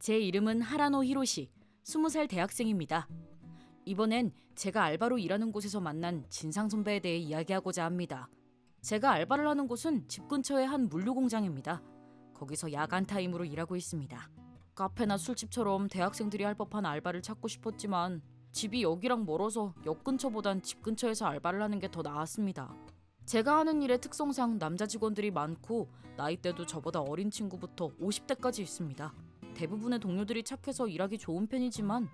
제 이름은 하라노 히로시, 20살 대학생입니다. 이번엔 제가 알바로 일하는 곳에서 만난 진상 선배에 대해 이야기하고자 합니다. 제가 알바를 하는 곳은 집 근처의 한 물류 공장입니다. 거기서 야간 타임으로 일하고 있습니다. 카페나 술집처럼 대학생들이 할 법한 알바를 찾고 싶었지만 집이 여기랑 멀어서 역 근처보단 집 근처에서 알바를 하는 게 더 나았습니다. 제가 하는 일의 특성상 남자 직원들이 많고 나이대도 저보다 어린 친구부터 50대까지 있습니다. 대부분의 동료들이 착해서 일하기 좋은 편이지만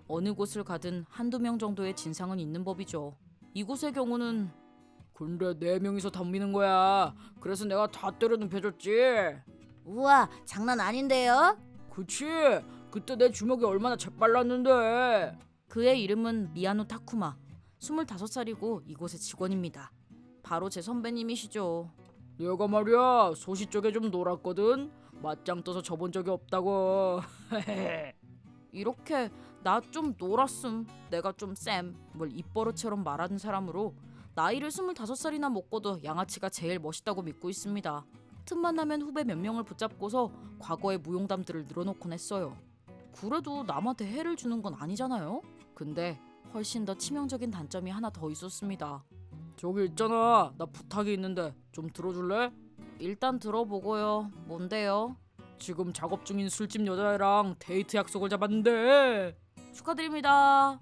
어느 곳을 가든 한두 명 정도의 진상은 있는 법이죠. 이곳의 경우는 근데 4명이서 덤비는 거야. 그래서 내가 다 때려 눕혀줬지. 우와, 장난 아닌데요? 그치? 그때 내 주먹이 얼마나 재빨랐는데. 그의 이름은 미야노 타쿠마, 25살이고 이곳의 직원입니다. 바로 제 선배님이시죠. 얘가 말이야 소시 쪽에 좀 놀았거든. 맞짱 떠서 져본 적이 없다고. 이렇게 나 좀 놀았음, 내가 좀 쌤, 뭘 입버릇처럼 말하는 사람으로 나이를 25살이나 먹고도 양아치가 제일 멋있다고 믿고 있습니다. 틈만 나면 후배 몇 명을 붙잡고서 과거의 무용담들을 늘어놓곤 했어요. 그래도 남한테 해를 주는 건 아니잖아요. 근데 훨씬 더 치명적인 단점이 하나 더 있었습니다. 저기 있잖아, 나 부탁이 있는데 좀 들어줄래? 일단 들어보고요. 뭔데요? 지금 작업 중인 술집 여자애랑 데이트 약속을 잡았는데. 축하드립니다.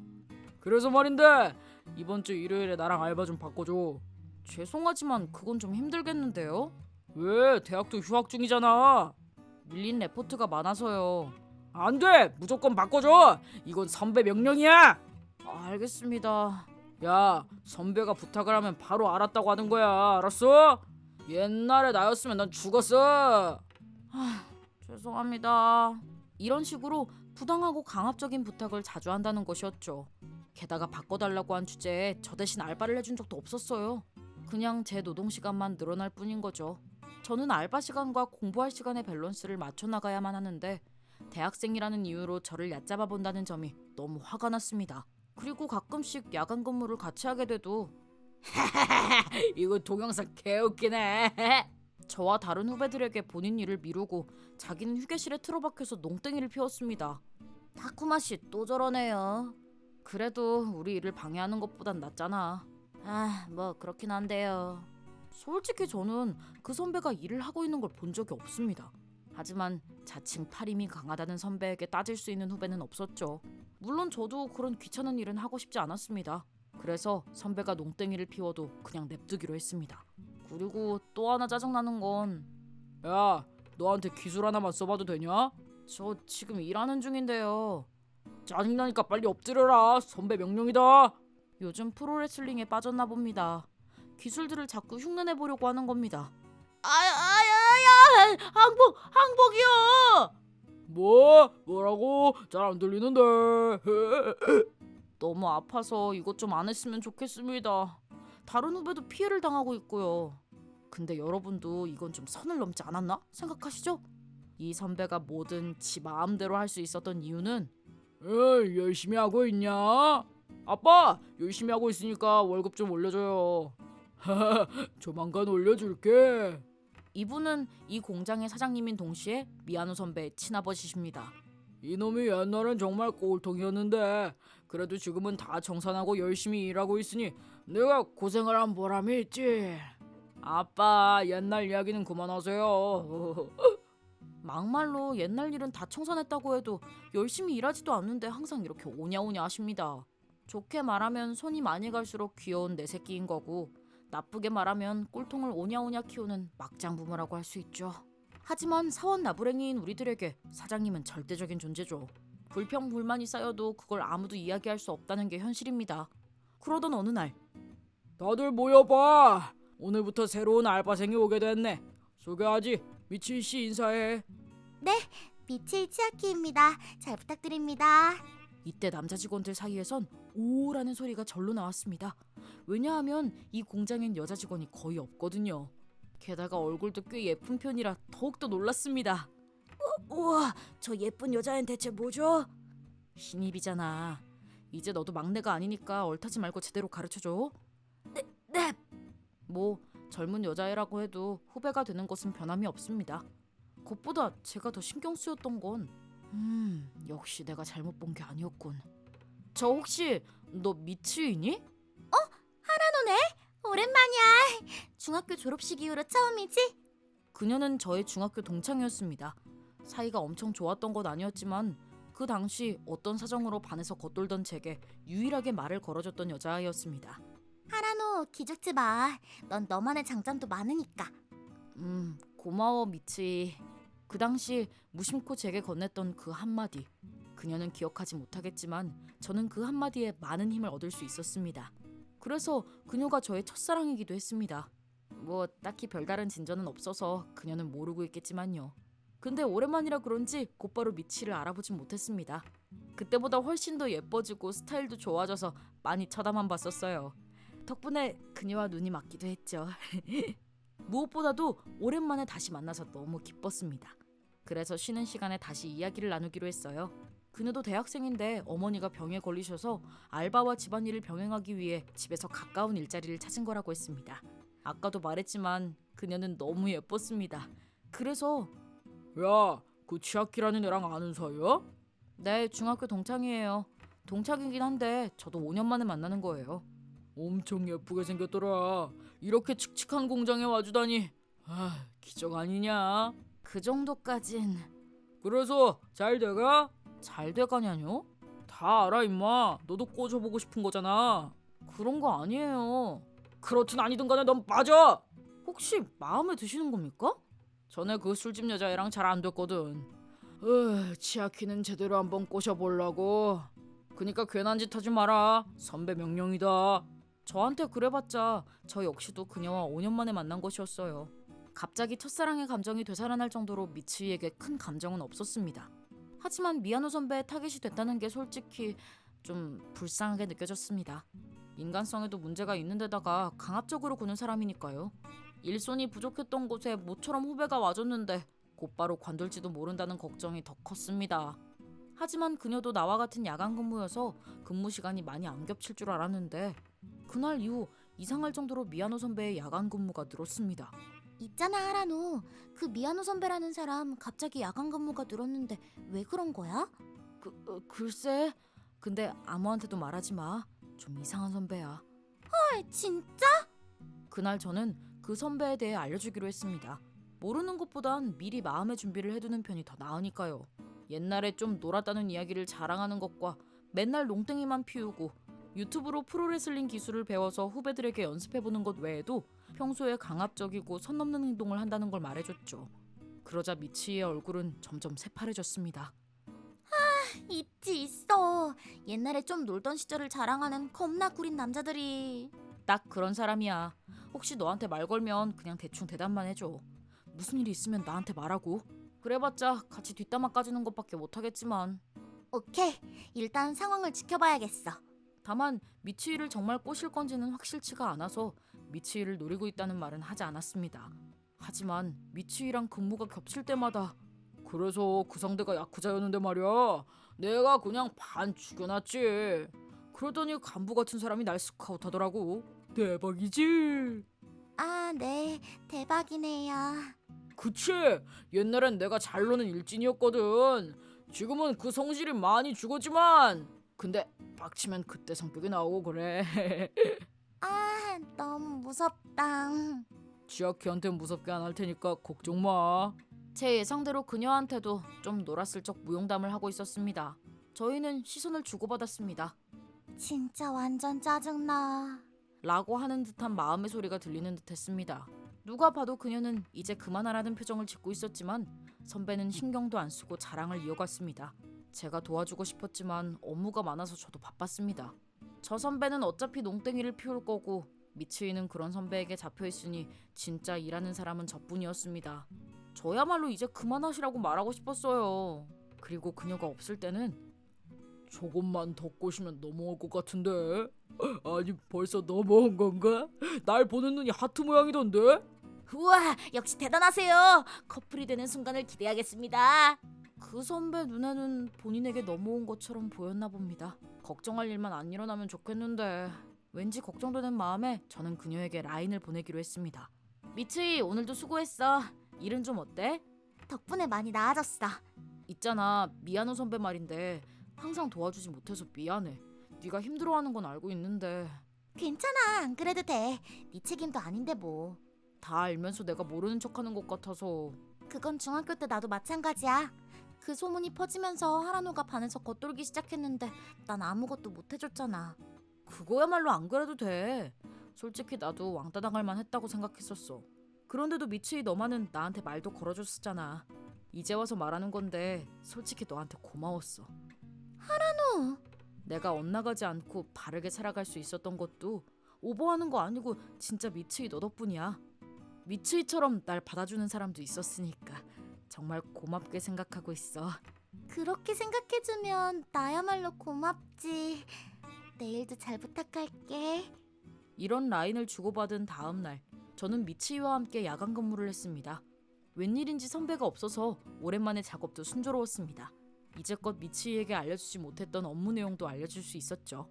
그래서 말인데 이번 주 일요일에 나랑 알바 좀 바꿔줘. 죄송하지만 그건 좀 힘들겠는데요? 왜? 대학도 휴학 중이잖아. 밀린 레포트가 많아서요. 안 돼! 무조건 바꿔줘! 이건 선배 명령이야! 알겠습니다. 야, 선배가 부탁을 하면 바로 알았다고 하는 거야. 알았어? 옛날에 나였으면 난 죽었어. 죄송합니다. 이런 식으로 부당하고 강압적인 부탁을 자주 한다는 것이었죠. 게다가 바꿔달라고 한 주제에 저 대신 알바를 해준 적도 없었어요. 그냥 제 노동시간만 늘어날 뿐인 거죠. 저는 알바 시간과 공부할 시간의 밸런스를 맞춰 나가야만 하는데 대학생이라는 이유로 저를 얕잡아 본다는 점이 너무 화가 났습니다. 그리고 가끔씩 야간 근무를 같이 하게 돼도 이거 동영상 개웃기네. 저와 다른 후배들에게 본인 일을 미루고 자기는 휴게실에 틀어박혀서 농땡이를 피웠습니다. 타쿠마 씨 또 저러네요. 그래도 우리 일을 방해하는 것보단 낫잖아. 뭐 그렇긴 한데요. 솔직히 저는 그 선배가 일을 하고 있는 걸 본 적이 없습니다. 하지만 자칭 팔힘이 강하다는 선배에게 따질 수 있는 후배는 없었죠. 물론 저도 그런 귀찮은 일은 하고 싶지 않았습니다. 그래서 선배가 농땡이를 피워도 그냥 냅두기로 했습니다. 그리고 또 하나 짜증나는 건, 야, 너한테 기술 하나만 써봐도 되냐? 저 지금 일하는 중인데요. 짜증나니까 빨리 엎드려라. 선배 명령이다. 요즘 프로레슬링에 빠졌나 봅니다. 기술들을 자꾸 흉내내보려고 하는 겁니다. 항복이요. 뭐라고? 잘 안 들리는데. 너무 아파서 이것 좀 안 했으면 좋겠습니다. 다른 후배도 피해를 당하고 있고요. 근데 여러분도 이건 좀 선을 넘지 않았나 생각하시죠? 이 선배가 뭐든 지 마음대로 할 수 있었던 이유는 열심히 하고 있냐? 아빠, 열심히 하고 있으니까 월급 좀 올려줘요. 조만간 올려줄게. 이분은 이 공장의 사장님인 동시에 미야노 선배의 친아버지십니다. 이놈이 옛날엔 정말 꼴통이었는데 그래도 지금은 다 정산하고 열심히 일하고 있으니 내가 고생을 한 보람이 있지. 아빠, 옛날 이야기는 그만하세요. 막말로 옛날 일은 다 청산했다고 해도 열심히 일하지도 않는데 항상 이렇게 오냐오냐 하십니다. 좋게 말하면 손이 많이 갈수록 귀여운 내 새끼인 거고, 나쁘게 말하면 꼴통을 오냐오냐 키우는 막장부모라고 할 수 있죠. 하지만 사원 나부랭이인 우리들에게 사장님은 절대적인 존재죠. 불평 불만이 쌓여도 그걸 아무도 이야기할 수 없다는 게 현실입니다. 그러던 어느 날, 다들 모여봐. 오늘부터 새로운 알바생이 오게 됐네. 소개하지. 미치 씨 인사해. 미칠 치아키입니다. 잘 부탁드립니다. 이때 남자 직원들 사이에선 오라는 소리가 절로 나왔습니다. 왜냐하면 이 공장엔 여자 직원이 거의 없거든요. 게다가 얼굴도 꽤 예쁜 편이라 더욱더 놀랐습니다. 우와, 저 예쁜 여자애는 대체 뭐죠? 신입이잖아. 이제 너도 막내가 아니니까 얼타지 말고 제대로 가르쳐줘. 네. 뭐 젊은 여자애라고 해도 후배가 되는 것은 변함이 없습니다. 그것보다 제가 더 신경 쓰였던 건 역시 내가 잘못 본 게 아니었군. 저 혹시 너 미츠이니? 하라노네? 오랜만이야. 중학교 졸업식 이후로 처음이지? 그녀는 저의 중학교 동창이었습니다. 사이가 엄청 좋았던 건 아니었지만 그 당시 어떤 사정으로 반에서 겉돌던 제게 유일하게 말을 걸어줬던 여자아이였습니다. 하라노, 기죽지 마. 넌 너만의 장점도 많으니까. 고마워 미츠이. 그 당시 무심코 제게 건넸던 그 한마디. 그녀는 기억하지 못하겠지만 저는 그 한마디에 많은 힘을 얻을 수 있었습니다. 그래서 그녀가 저의 첫사랑이기도 했습니다. 뭐 딱히 별다른 진전은 없어서 그녀는 모르고 있겠지만요. 근데 오랜만이라 그런지 곧바로 미치를 알아보진 못했습니다. 그때보다 훨씬 더 예뻐지고 스타일도 좋아져서 많이 쳐다만 봤었어요. 덕분에 그녀와 눈이 맞기도 했죠. 무엇보다도 오랜만에 다시 만나서 너무 기뻤습니다. 그래서 쉬는 시간에 다시 이야기를 나누기로 했어요. 그녀도 대학생인데 어머니가 병에 걸리셔서 알바와 집안일을 병행하기 위해 집에서 가까운 일자리를 찾은 거라고 했습니다. 아까도 말했지만 그녀는 너무 예뻤습니다. 그래서 야, 그 치아키라는 애랑 아는 사이야? 네, 중학교 동창이에요. 동창이긴 한데 저도 5년 만에 만나는 거예요. 엄청 예쁘게 생겼더라. 이렇게 칙칙한 공장에 와주다니. 아, 기적 아니냐? 그 정도까진. 그래서 잘 돼가? 잘 돼가냐뇨? 다 알아 임마. 너도 꽂아보고 싶은 거잖아. 그런 거 아니에요. 그렇든 아니든 간에 넌 빠져. 혹시 마음에 드시는 겁니까? 전에 그 술집 여자애랑 잘 안 됐거든. 치아키는 제대로 한번 꼬셔보려고. 그니까 괜한 짓 하지 마라. 선배 명령이다. 저한테 그래봤자 저 역시도 그녀와 5년 만에 만난 것이었어요. 갑자기 첫사랑의 감정이 되살아날 정도로 미츠이에게 큰 감정은 없었습니다. 하지만 미야노 선배의 타겟이 됐다는 게 솔직히 좀 불쌍하게 느껴졌습니다. 인간성에도 문제가 있는 데다가 강압적으로 구는 사람이니까요. 일손이 부족했던 곳에 모처럼 후배가 와줬는데 곧바로 관둘지도 모른다는 걱정이 더 컸습니다. 하지만 그녀도 나와 같은 야간 근무여서 근무 시간이 많이 안 겹칠 줄 알았는데 그날 이후 이상할 정도로 미야노 선배의 야간 근무가 늘었습니다. 있잖아, 하라노. 그 미야노 선배라는 사람 갑자기 야간 근무가 늘었는데 왜 그런 거야? 글쎄. 근데 아무한테도 말하지 마. 좀 이상한 선배야. 헐, 진짜? 그날 저는 그 선배에 대해 알려주기로 했습니다. 모르는 것보단 미리 마음의 준비를 해두는 편이 더 나으니까요. 옛날에 좀 놀았다는 이야기를 자랑하는 것과 맨날 농땡이만 피우고 유튜브로 프로레슬링 기술을 배워서 후배들에게 연습해보는 것 외에도 평소에 강압적이고 선 넘는 행동을 한다는 걸 말해줬죠. 그러자 미치의 얼굴은 점점 새파래졌습니다. 있지, 있어. 옛날에 좀 놀던 시절을 자랑하는 겁나 구린 남자들이. 딱 그런 사람이야. 혹시 너한테 말 걸면 그냥 대충 대답만 해줘. 무슨 일이 있으면 나한테 말하고. 그래봤자 같이 뒷담화 까지는 것밖에 못하겠지만. 오케이, 일단 상황을 지켜봐야겠어. 다만 미치이를 정말 꼬실 건지는 확실치가 않아서 미치이를 노리고 있다는 말은 하지 않았습니다. 하지만 미치이랑 근무가 겹칠 때마다 그래서 그 상대가 야쿠자였는데 말이야. 내가 그냥 반 죽여놨지. 그러더니 간부 같은 사람이 날 스카우트하더라고. 대박이지? 아, 네, 대박이네요. 그치? 옛날엔 내가 잘 노는 일진이었거든. 지금은 그 성질이 많이 죽었지만 근데 빡치면 그때 성격이 나오고 그래. 아, 너무 무섭다. 치아키한테 무섭게 안 할 테니까 걱정 마. 제 예상대로 그녀한테도 좀 놀았을적 무용담을 하고 있었습니다. 저희는 시선을 주고받았습니다. 진짜 완전 짜증나. 라고 하는 듯한 마음의 소리가 들리는 듯했습니다. 누가 봐도 그녀는 이제 그만하라는 표정을 짓고 있었지만 선배는 신경도 안 쓰고 자랑을 이어갔습니다. 제가 도와주고 싶었지만 업무가 많아서 저도 바빴습니다. 저 선배는 어차피 농땡이를 피울 거고 미츠이는 그런 선배에게 잡혀있으니 진짜 일하는 사람은 저뿐이었습니다. 저야말로 이제 그만하시라고 말하고 싶었어요. 그리고 그녀가 없을 때는 조금만 더 꼬시면 넘어올 것 같은데? 아니 벌써 넘어온 건가? 날 보는 눈이 하트 모양이던데? 우와, 역시 대단하세요. 커플이 되는 순간을 기대하겠습니다. 그 선배 눈에는 본인에게 넘어온 것처럼 보였나 봅니다. 걱정할 일만 안 일어나면 좋겠는데 왠지 걱정되는 마음에 저는 그녀에게 라인을 보내기로 했습니다. 미츠이 오늘도 수고했어. 일은 좀 어때? 덕분에 많이 나아졌어. 있잖아, 미안호 선배 말인데 항상 도와주지 못해서 미안해. 네가 힘들어하는 건 알고 있는데. 괜찮아, 안 그래도 돼. 네 책임도 아닌데 뭐. 다 알면서 내가 모르는 척하는 것 같아서. 그건 중학교 때 나도 마찬가지야. 그 소문이 퍼지면서 하라노가 반에서 겉돌기 시작했는데 난 아무것도 못 해줬잖아. 그거야말로 안 그래도 돼. 솔직히 나도 왕따 당할 만 했다고 생각했었어. 그런데도 미츠이 너만은 나한테 말도 걸어줬었잖아. 이제 와서 말하는 건데 솔직히 너한테 고마웠어. 하라노. 내가 엇나가지 않고 바르게 살아갈 수 있었던 것도 오버하는 거 아니고 진짜 미츠이 너 덕분이야. 미츠이처럼 날 받아주는 사람도 있었으니까 정말 고맙게 생각하고 있어. 그렇게 생각해주면 나야말로 고맙지. 내일도 잘 부탁할게. 이런 라인을 주고받은 다음 날 저는 미츠이와 함께 야간 근무를 했습니다. 웬일인지 선배가 없어서 오랜만에 작업도 순조로웠습니다. 이제껏 미츠이에게 알려주지 못했던 업무 내용도 알려줄 수 있었죠.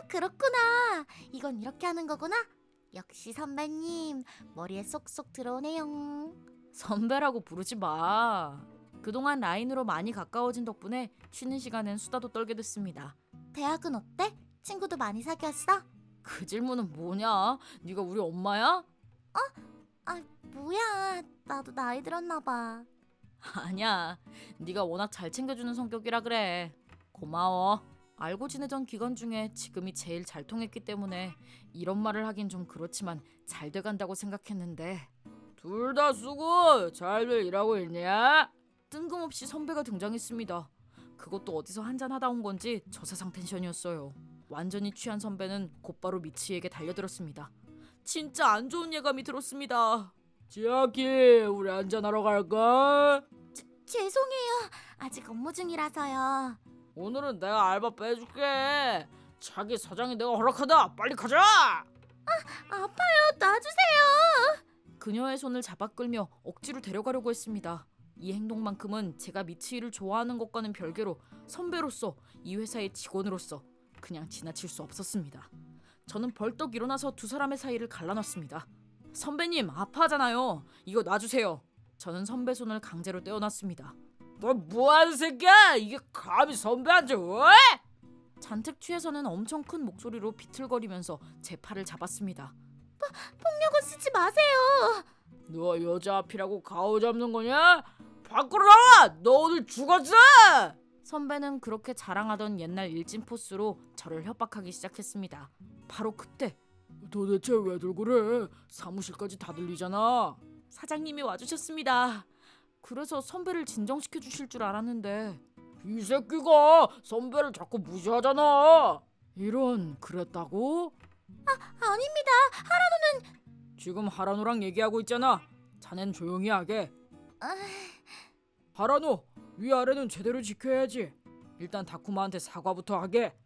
그렇구나. 이건 이렇게 하는 거구나. 역시 선배님, 머리에 쏙쏙 들어오네요. 선배라고 부르지 마. 그동안 라인으로 많이 가까워진 덕분에 쉬는 시간엔 수다도 떨게 됐습니다. 대학은 어때? 친구도 많이 사귀었어? 그 질문은 뭐냐? 네가 우리 엄마야? 아, 뭐야. 나도 나이 들었나 봐. 아니야. 네가 워낙 잘 챙겨주는 성격이라 그래. 고마워. 알고 지내던 기간 중에 지금이 제일 잘 통했기 때문에 이런 말을 하긴 좀 그렇지만 잘 돼간다고 생각했는데 둘 다 수고 잘들 일하고 있냐? 뜬금없이 선배가 등장했습니다. 그것도 어디서 한잔하다 온 건지 저세상 텐션이었어요. 완전히 취한 선배는 곧바로 미치에게 달려들었습니다. 진짜 안 좋은 예감이 들었습니다. 지아키, 우리 한잔하러 갈까? 죄송해요. 아직 업무 중이라서요. 오늘은 내가 알바 빼줄게. 자기 사장이 내가 허락하다. 빨리 가자. 아파요. 놔주세요. 그녀의 손을 잡아 끌며 억지로 데려가려고 했습니다. 이 행동만큼은 제가 미츠이를 좋아하는 것과는 별개로 선배로서 이 회사의 직원으로서 그냥 지나칠 수 없었습니다. 저는 벌떡 일어나서 두 사람의 사이를 갈라놨습니다. 선배님, 아파하잖아요. 이거 놔주세요. 저는 선배 손을 강제로 떼어놨습니다. 너 뭐하는 새끼야? 이게 감히 선배한테 왜? 잔뜩 취해서는 엄청 큰 목소리로 비틀거리면서 제 팔을 잡았습니다. 폭력은 쓰지 마세요. 너 여자 앞이라고 가오 잡는 거냐? 밖으로 나와! 너 오늘 죽었어! 선배는 그렇게 자랑하던 옛날 일진 포스로 저를 협박하기 시작했습니다. 바로 그때 도대체 왜들 그래? 사무실까지 다 들리잖아. 사장님이 와주셨습니다. 그래서 선배를 진정시켜 주실 줄 알았는데 이 새끼가 선배를 자꾸 무시하잖아. 이런, 그랬다고? 아닙니다. 지금 하라노랑 얘기하고 있잖아. 자넨 조용히 하게. 아, 하라노, 위아래는 제대로 지켜야지. 일단 다쿠마한테 사과부터 하게.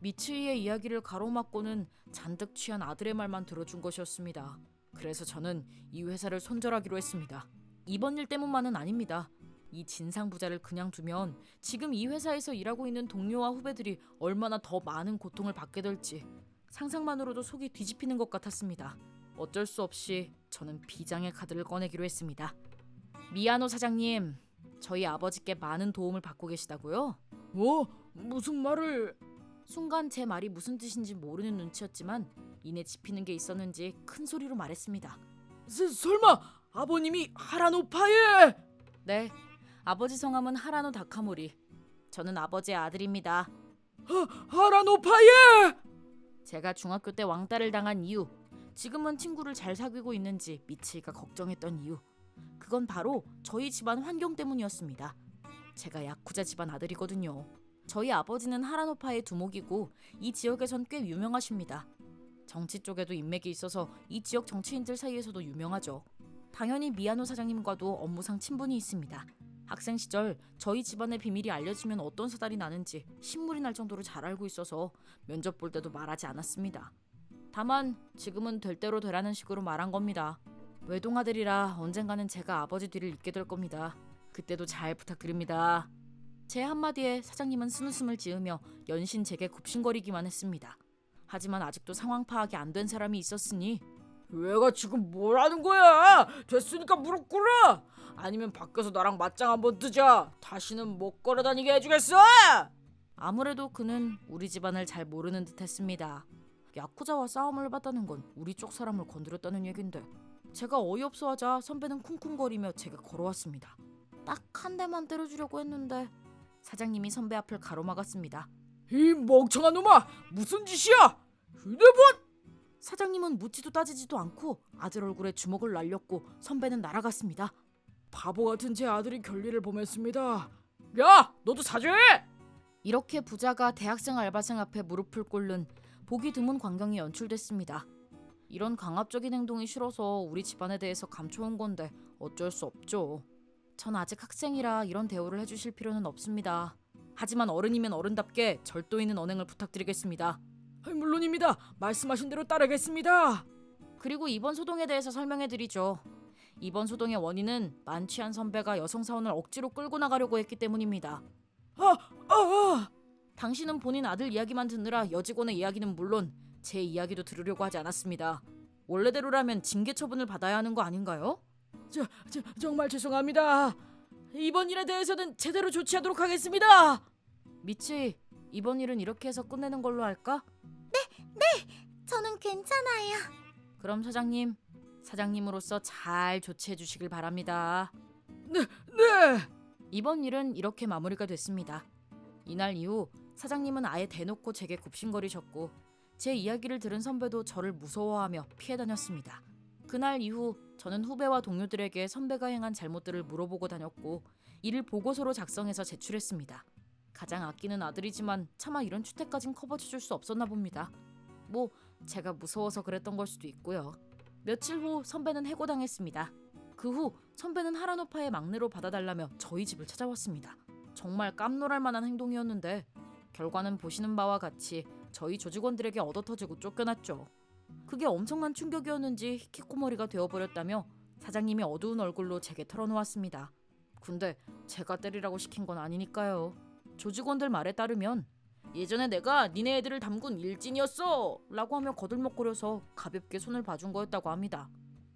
미츠이의 이야기를 가로막고는 잔뜩 취한 아들의 말만 들어준 것이었습니다. 그래서 저는 이 회사를 손절하기로 했습니다. 이번 일 때문만은 아닙니다. 이 진상 부자를 그냥 두면 지금 이 회사에서 일하고 있는 동료와 후배들이 얼마나 더 많은 고통을 받게 될지 상상만으로도 속이 뒤집히는 것 같았습니다. 어쩔 수 없이 저는 비장의 카드를 꺼내기로 했습니다. 미야노 사장님, 저희 아버지께 많은 도움을 받고 계시다고요? 무슨 말을... 순간 제 말이 무슨 뜻인지 모르는 눈치였지만 이내 짚히는 게 있었는지 큰 소리로 말했습니다. 설마 아버님이 하라노파에... 네, 아버지 성함은 하라노 다카모리. 저는 아버지의 아들입니다. 하라노파에... 제가 중학교 때 왕따를 당한 이유, 지금은 친구를 잘 사귀고 있는지 미치가 걱정했던 이유, 그건 바로 저희 집안 환경 때문이었습니다. 제가 야쿠자 집안 아들이거든요. 저희 아버지는 하라노파의 두목이고 이 지역에선 꽤 유명하십니다. 정치 쪽에도 인맥이 있어서 이 지역 정치인들 사이에서도 유명하죠. 당연히 미야노 사장님과도 업무상 친분이 있습니다. 학생 시절 저희 집안의 비밀이 알려지면 어떤 사달이 나는지 신물이 날 정도로 잘 알고 있어서 면접 볼 때도 말하지 않았습니다. 다만 지금은 될 대로 되라는 식으로 말한 겁니다. 외동아들이라 언젠가는 제가 아버지 뒤를 잇게 될 겁니다. 그때도 잘 부탁드립니다. 제 한마디에 사장님은 쓴웃음을 지으며 연신 제게 굽신거리기만 했습니다. 하지만 아직도 상황 파악이 안 된 사람이 있었으니 얘가 지금 뭐라는 거야? 됐으니까 무릎 꿇어. 아니면 밖에서 나랑 맞짱 한번 뜨자. 다시는 못 걸어다니게 해주겠어. 아무래도 그는 우리 집안을 잘 모르는 듯했습니다. 야쿠자와 싸움을 해봤다는 건 우리 쪽 사람을 건드렸다는 얘긴데 제가 어이없어하자 선배는 쿵쿵거리며 제게 걸어왔습니다. 딱 한 대만 때려주려고 했는데 사장님이 선배 앞을 가로막았습니다. 이 멍청한 놈아! 무슨 짓이야! 휴대폰! 사장님은 묻지도 따지지도 않고 아들 얼굴에 주먹을 날렸고 선배는 날아갔습니다. 바보 같은 제 아들이 결리를 범했습니다. 야! 너도 사죄해! 이렇게 부자가 대학생 알바생 앞에 무릎을 꿇는 보기 드문 광경이 연출됐습니다. 이런 강압적인 행동이 싫어서 우리 집안에 대해서 감춰온 건데 어쩔 수 없죠. 전 아직 학생이라 이런 대우를 해주실 필요는 없습니다. 하지만 어른이면 어른답게 절도 있는 언행을 부탁드리겠습니다. 물론입니다. 말씀하신 대로 따르겠습니다. 그리고 이번 소동에 대해서 설명해드리죠. 이번 소동의 원인은 만취한 선배가 여성 사원을 억지로 끌고 나가려고 했기 때문입니다. 당신은 본인 아들 이야기만 듣느라 여직원의 이야기는 물론 제 이야기도 들으려고 하지 않았습니다. 원래대로라면 징계 처분을 받아야 하는 거 아닌가요? 정말 죄송합니다. 이번 일에 대해서는 제대로 조치하도록 하겠습니다. 미치, 이번 일은 이렇게 해서 끝내는 걸로 할까? 저는 괜찮아요. 그럼 사장님으로서 잘 조치해 주시길 바랍니다. 네. 이번 일은 이렇게 마무리가 됐습니다. 이날 이후 사장님은 아예 대놓고 제게 굽신거리셨고 제 이야기를 들은 선배도 저를 무서워하며 피해 다녔습니다. 그날 이후 저는 후배와 동료들에게 선배가 행한 잘못들을 물어보고 다녔고 이를 보고서로 작성해서 제출했습니다. 가장 아끼는 아들이지만 차마 이런 추태까진 커버쳐줄 수 없었나 봅니다. 뭐 제가 무서워서 그랬던 걸 수도 있고요. 며칠 후 선배는 해고당했습니다. 그 후 선배는 하라노파의 막내로 받아달라며 저희 집을 찾아왔습니다. 정말 깜놀할 만한 행동이었는데 결과는 보시는 바와 같이 저희 조직원들에게 얻어터지고 쫓겨났죠. 그게 엄청난 충격이었는지 히키코모리가 되어버렸다며 사장님이 어두운 얼굴로 제게 털어놓았습니다. 근데 제가 때리라고 시킨 건 아니니까요. 조직원들 말에 따르면 예전에 내가 니네 애들을 담근 일진이었어 라고 하며 거들먹거려서 가볍게 손을 봐준 거였다고 합니다.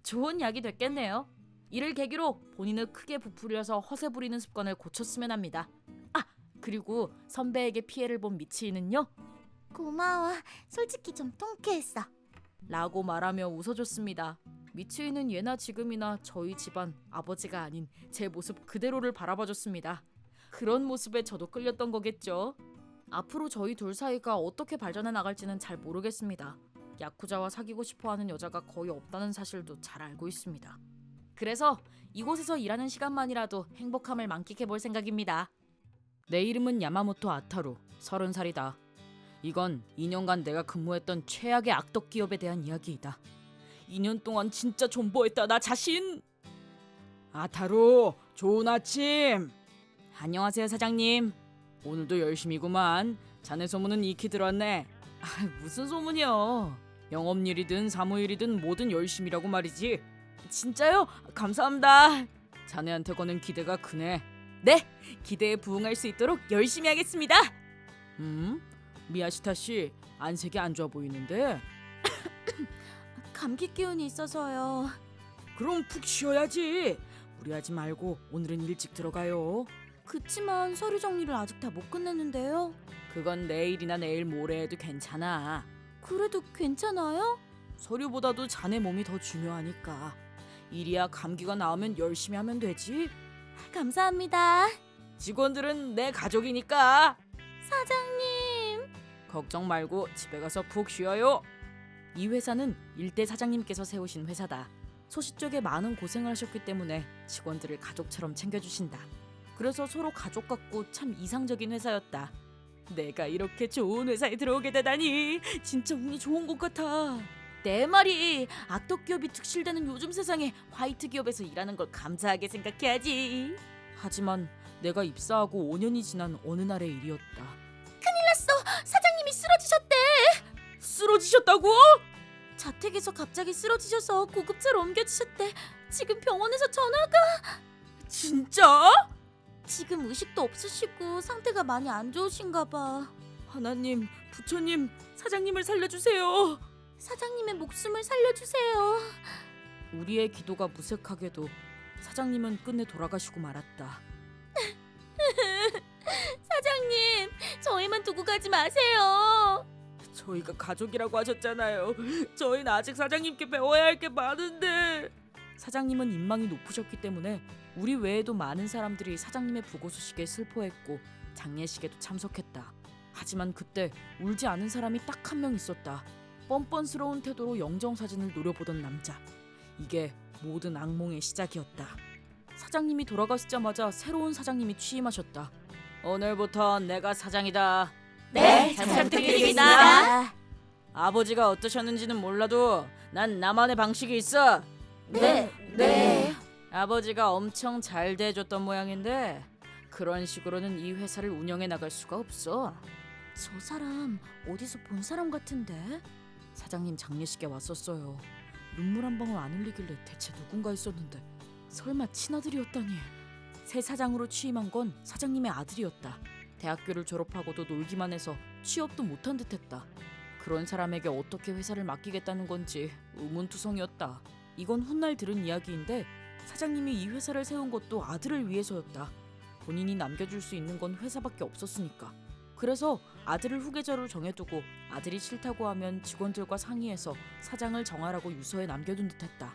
좋은 약이 됐겠네요. 이를 계기로 본인을 크게 부풀려서 허세 부리는 습관을 고쳤으면 합니다. 그리고 선배에게 피해를 본 미치이는요? 고마워. 솔직히 좀 통쾌했어. 라고 말하며 웃어줬습니다. 미치이는 예나 지금이나 저희 집안 아버지가 아닌 제 모습 그대로를 바라봐줬습니다. 그런 모습에 저도 끌렸던 거겠죠. 앞으로 저희 둘 사이가 어떻게 발전해 나갈지는 잘 모르겠습니다. 야쿠자와 사귀고 싶어하는 여자가 거의 없다는 사실도 잘 알고 있습니다. 그래서 이곳에서 일하는 시간만이라도 행복함을 만끽해볼 생각입니다. 내 이름은 야마모토 아타루, 30살이다. 이건 2년간 내가 근무했던 최악의 악덕 기업에 대한 이야기이다. 2년 동안 진짜 존버했다 나 자신. 아타루, 좋은 아침. 안녕하세요 사장님. 오늘도 열심히구만. 자네 소문은 익히 들었네. 무슨 소문이요? 영업일이든 사무일이든 뭐든 열심히라고 말이지. 진짜요? 감사합니다. 자네한테 거는 기대가 크네. 네, 기대에 부응할 수 있도록 열심히 하겠습니다. 미야시타 씨, 안색이 안 좋아 보이는데. 감기 기운이 있어서요. 그럼 푹 쉬어야지. 무리하지 말고 오늘은 일찍 들어가요. 그치만 서류 정리를 아직 다 못 끝냈는데요. 그건 내일이나 내일 모레 해도 괜찮아. 그래도 괜찮아요? 서류보다도 자네 몸이 더 중요하니까. 일이야 감기가 나오면 열심히 하면 되지. 감사합니다. 직원들은 내 가족이니까. 사장님. 걱정 말고 집에 가서 푹 쉬어요. 이 회사는 일대 사장님께서 세우신 회사다. 소시 쪽에 많은 고생을 하셨기 때문에 직원들을 가족처럼 챙겨주신다. 그래서 서로 가족 같고 참 이상적인 회사였다. 내가 이렇게 좋은 회사에 들어오게 되다니 진짜 운이 좋은 것 같아. 내 말이 악덕 기업이 특실되는 요즘 세상에 화이트 기업에서 일하는 걸 감사하게 생각해야지. 하지만 내가 입사하고 5년이 지난 어느 날의 일이었다. 사장님이 쓰러지셨대. 쓰러지셨다고? 자택에서 갑자기 쓰러지셔서 구급차로 옮겨지셨대. 지금 병원에서 전화가. 진짜? 지금 의식도 없으시고 상태가 많이 안 좋으신가 봐. 하나님, 부처님, 사장님을 살려주세요. 사장님의 목숨을 살려주세요. 우리의 기도가 무색하게도 사장님은 끝내 돌아가시고 말았다. 사장님, 저희만 두고 가지 마세요. 저희가 가족이라고 하셨잖아요. 저희는 아직 사장님께 배워야 할 게 많은데. 사장님은 인망이 높으셨기 때문에 우리 외에도 많은 사람들이 사장님의 부고 소식에 슬퍼했고 장례식에도 참석했다. 하지만 그때 울지 않은 사람이 딱 한 명 있었다. 뻔뻔스러운 태도로 영정사진을 노려보던 남자. 이게 모든 악몽의 시작이었다. 사장님이 돌아가시자마자 새로운 사장님이 취임하셨다. 오늘부터 내가 사장이다. 네, 잘 잘 부탁드리겠습니다. 아버지가 어떠셨는지는 몰라도 난 나만의 방식이 있어. 네. 아버지가 엄청 잘 대해줬던 모양인데 그런 식으로는 이 회사를 운영해 나갈 수가 없어. 저 사람 어디서 본 사람 같은데? 사장님 장례식에 왔었어요. 눈물 한 방울 안 흘리길래 대체 누군가 했었는데 설마 친아들이었다니. 새 사장으로 취임한 건 사장님의 아들이었다. 대학교를 졸업하고도 놀기만 해서 취업도 못한 듯했다. 그런 사람에게 어떻게 회사를 맡기겠다는 건지 의문투성이었다. 이건 훗날 들은 이야기인데 사장님이 이 회사를 세운 것도 아들을 위해서였다. 본인이 남겨줄 수 있는 건 회사밖에 없었으니까. 그래서 아들을 후계자로 정해두고 아들이 싫다고 하면 직원들과 상의해서 사장을 정하라고 유서에 남겨둔 듯했다.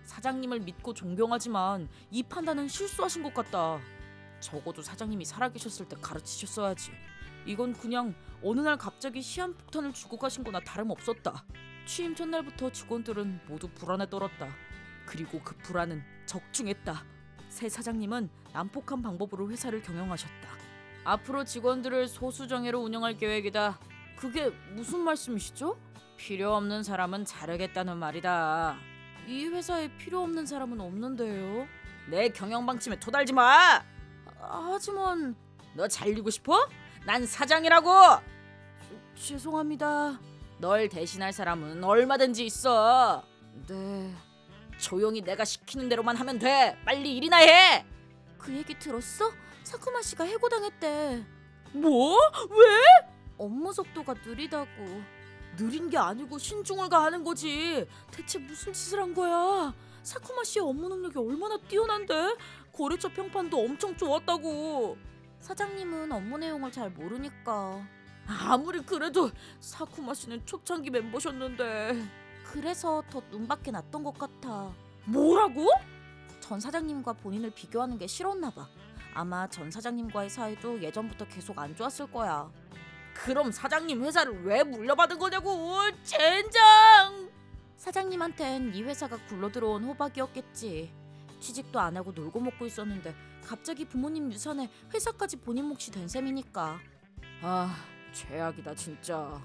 사장님을 믿고 존경하지만 이 판단은 실수하신 것 같다. 적어도 사장님이 살아계셨을 때 가르치셨어야지. 이건 그냥 어느 날 갑자기 시한폭탄을 주고 가신 거나 다름없었다. 취임 첫날부터 직원들은 모두 불안에 떨었다. 그리고 그 불안은 적중했다. 새 사장님은 난폭한 방법으로 회사를 경영하셨다. 앞으로 직원들을 소수정예로 운영할 계획이다. 그게 무슨 말씀이시죠? 필요 없는 사람은 자르겠다는 말이다. 이 회사에 필요 없는 사람은 없는데요. 내 경영 방침에 토달지 마. 하지만 너 잘리고 싶어? 난 사장이라고. 죄송합니다. 널 대신할 사람은 얼마든지 있어. 네. 조용히 내가 시키는 대로만 하면 돼. 빨리 일이나 해. 그 얘기 들었어? 사쿠마 씨가 해고당했대. 뭐? 왜? 업무 속도가 느리다고. 느린 게 아니고 신중을 가하는 거지. 대체 무슨 짓을 한 거야? 사쿠마 씨의 업무 능력이 얼마나 뛰어난데? 거래처 평판도 엄청 좋았다고. 사장님은 업무 내용을 잘 모르니까. 아무리 그래도 사쿠마 씨는 초창기 멤버셨는데. 그래서 더 눈밖에 났던 것 같아. 뭐라고? 전 사장님과 본인을 비교하는 게 싫었나 봐. 아마 전 사장님과의 사이도 예전부터 계속 안 좋았을 거야. 그럼 사장님 회사를 왜 물려받은 거냐고. 젠장. 사장님한텐 이 회사가 굴러들어온 호박이었겠지. 취직도 안 하고 놀고 먹고 있었는데 갑자기 부모님 유산에 회사까지 본인 몫이 된 셈이니까. 아, 최악이다 진짜.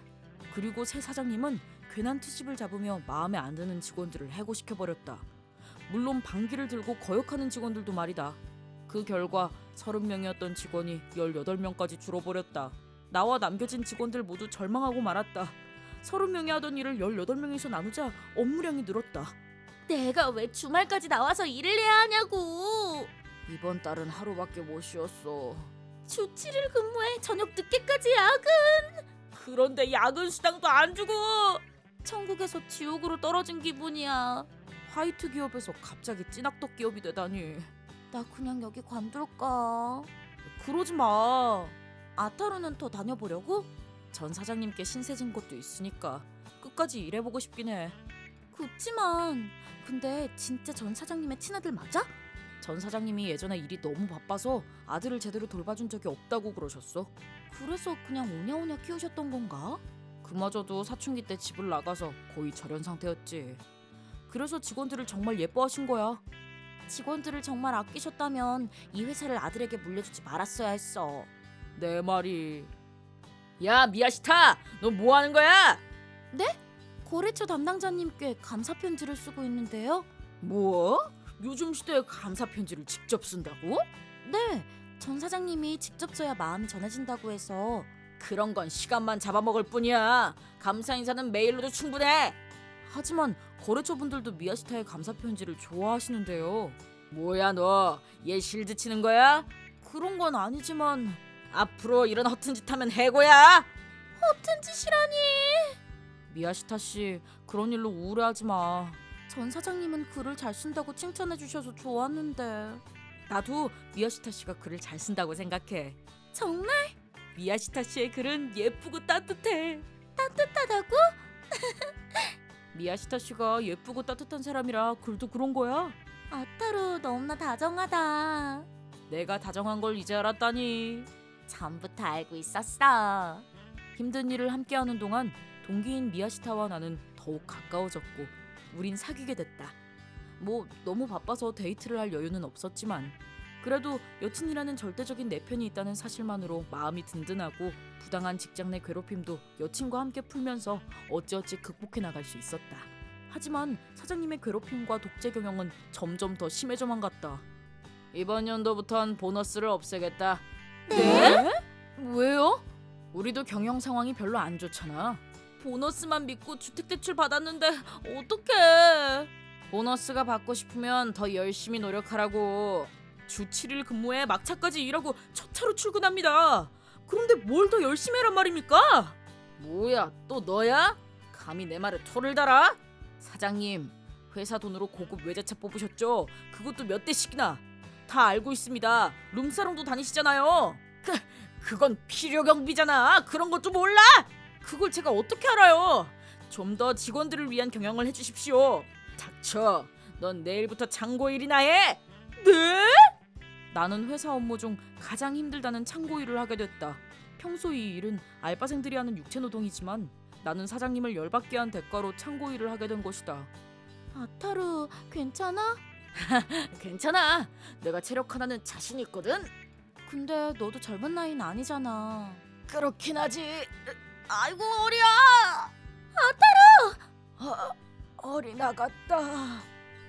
그리고 새 사장님은 괜한 트집을 잡으며 마음에 안 드는 직원들을 해고시켜버렸다. 물론 방귀를 들고 거역하는 직원들도 말이다. 그 결과 30명이었던 직원이 18명까지 줄어버렸다. 나와 남겨진 직원들 모두 절망하고 말았다. 30명이 하던 일을 18명이서 나누자 업무량이 늘었다. 내가 왜 주말까지 나와서 일을 해야 하냐고. 이번 달은 하루밖에 못 쉬었어. 주 7일 근무에 저녁 늦게까지 야근. 그런데 야근 수당도 안 주고. 천국에서 지옥으로 떨어진 기분이야. 화이트 기업에서 갑자기 찐악덕 기업이 되다니. 나 그냥 여기 관둘까? 그러지 마. 아타루는 더 다녀보려고? 전 사장님께 신세진 것도 있으니까 끝까지 일해보고 싶긴 해. 그치만 근데 진짜 전 사장님의 친아들 맞아? 전 사장님이 예전에 일이 너무 바빠서 아들을 제대로 돌봐준 적이 없다고 그러셨어. 그래서 그냥 오냐오냐 키우셨던 건가? 그마저도 사춘기 때 집을 나가서 거의 절연 상태였지. 그래서 직원들을 정말 예뻐하신 거야. 직원들을 정말 아끼셨다면 이 회사를 아들에게 물려주지 말았어야 했어. 내 말이. 야 미야시타, 너 뭐 하는 거야? 거래처 담당자님께 감사 편지를 쓰고 있는데요. 뭐? 요즘 시대에 감사 편지를 직접 쓴다고? 네, 전 사장님이 직접 써야 마음이 전해진다고 해서. 그런 건 시간만 잡아먹을 뿐이야. 감사 인사는 메일로도 충분해. 하지만 거래처 분들도 미야시타의 감사 편지를 좋아하시는데요. 뭐야 너? 얘 실드 치는 거야? 그런 건 아니지만 앞으로 이런 허튼 짓 하면 해고야. 허튼 짓이라니. 미야시타 씨, 그런 일로 우울해하지 마. 전 사장님은 글을 잘 쓴다고 칭찬해 주셔서 좋았는데. 나도 미야시타 씨가 글을 잘 쓴다고 생각해. 정말 미야시타 씨의 글은 예쁘고 따뜻해. 따뜻하다고? 미야시타 씨가 예쁘고 따뜻한 사람이라 글도 그런 거야. 아타루 너무나 다정하다. 내가 다정한 걸 이제 알았다니. 전부터 알고 있었어. 힘든 일을 함께하는 동안 동기인 미야시타와 나는 더욱 가까워졌고 우린 사귀게 됐다. 뭐 너무 바빠서 데이트를 할 여유는 없었지만 그래도 여친이라는 절대적인 내 편이 있다는 사실만으로 마음이 든든하고 부당한 직장 내 괴롭힘도 여친과 함께 풀면서 어찌어찌 극복해 나갈 수 있었다. 하지만 사장님의 괴롭힘과 독재 경영은 점점 더 심해져만 갔다. 이번 연도부턴 보너스를 없애겠다. 네? 왜요? 우리도 경영 상황이 별로 안 좋잖아. 보너스만 믿고 주택대출 받았는데 어떡해. 보너스가 받고 싶으면 더 열심히 노력하라고. 주 7일 근무에 막차까지 일하고 첫 차로 출근합니다. 그런데 뭘 더 열심히 해란 말입니까? 뭐야, 또 너야? 감히 내 말에 토를 달아? 사장님, 회사 돈으로 고급 외제차 뽑으셨죠? 그것도 몇 대씩이나. 다 알고 있습니다. 룸사롱도 다니시잖아요. 그건 필요 경비잖아. 그런 것도 몰라? 그걸 제가 어떻게 알아요? 좀 더 직원들을 위한 경영을 해주십시오. 닥쳐. 넌 내일부터 창고 일이나 해. 네? 나는 회사 업무 중 가장 힘들다는 창고 일을 하게 됐다. 평소 이 일은 알바생들이 하는 육체 노동이지만 나는 사장님을 열받게 한 대가로 창고 일을 하게 된 것이다. 아타루 괜찮아? 괜찮아. 내가 체력 하나는 자신 있거든. 근데 너도 젊은 나이는 아니잖아. 그렇긴 하지. 아이고 어리야. 어리나 같다.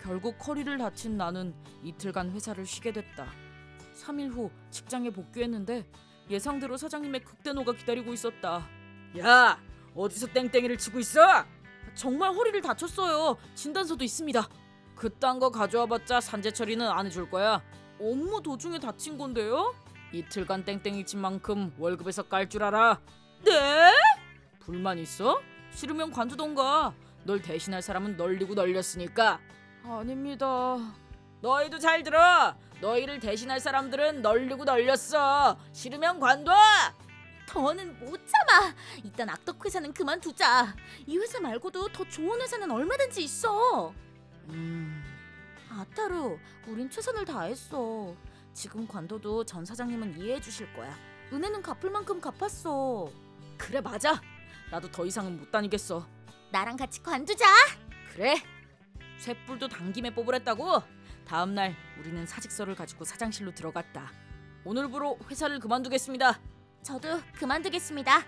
결국 허리를 다친 나는 이틀간 회사를 쉬게 됐다. 3일 후 직장에 복귀했는데 예상대로 사장님의 극대노가 기다리고 있었다. 야, 어디서 땡땡이를 치고 있어? 정말 허리를 다쳤어요. 진단서도 있습니다. 그딴 거 가져와봤자 산재 처리는 안 해줄 거야. 업무 도중에 다친 건데요? 이틀간 땡땡이 친 만큼 월급에서 깔 줄 알아. 네? 불만 있어? 싫으면 관두던가. 널 대신할 사람은 널리고 널렸으니까. 아닙니다. 너희도 잘 들어. 너희를 대신할 사람들은 널리고 널렸어. 싫으면 관둬. 더는 못 참아. 일단 악덕 회사는 그만두자. 이 회사 말고도 더 좋은 회사는 얼마든지 있어. 아타루, 우린 최선을 다했어. 지금 관둬도 전 사장님은 이해해 주실 거야. 은혜는 갚을 만큼 갚았어. 그래, 맞아. 나도 더 이상은 못 다니겠어. 나랑 같이 관두자. 그래. 쇳불도 당김에 뽑으랬다고? 다음날 우리는 사직서를 가지고 사장실로 들어갔다. 오늘부로 회사를 그만두겠습니다. 저도 그만두겠습니다.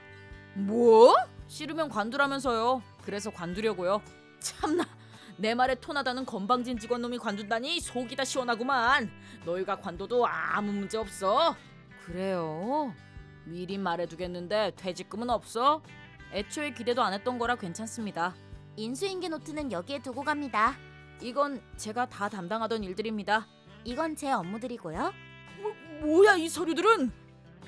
뭐? 싫으면 관두라면서요. 그래서 관두려고요. 참나, 내 말에 토나다는 건방진 직원놈이 관둔다니 속이 다 시원하구만. 너희가 관둬도 아무 문제 없어. 그래요? 미리 말해두겠는데 퇴직금은 없어? 애초에 기대도 안 했던 거라 괜찮습니다. 인수인계 노트는 여기에 두고 갑니다. 이건 제가 다 담당하던 일들입니다. 이건 제 업무들이고요. 뭐야 이 서류들은?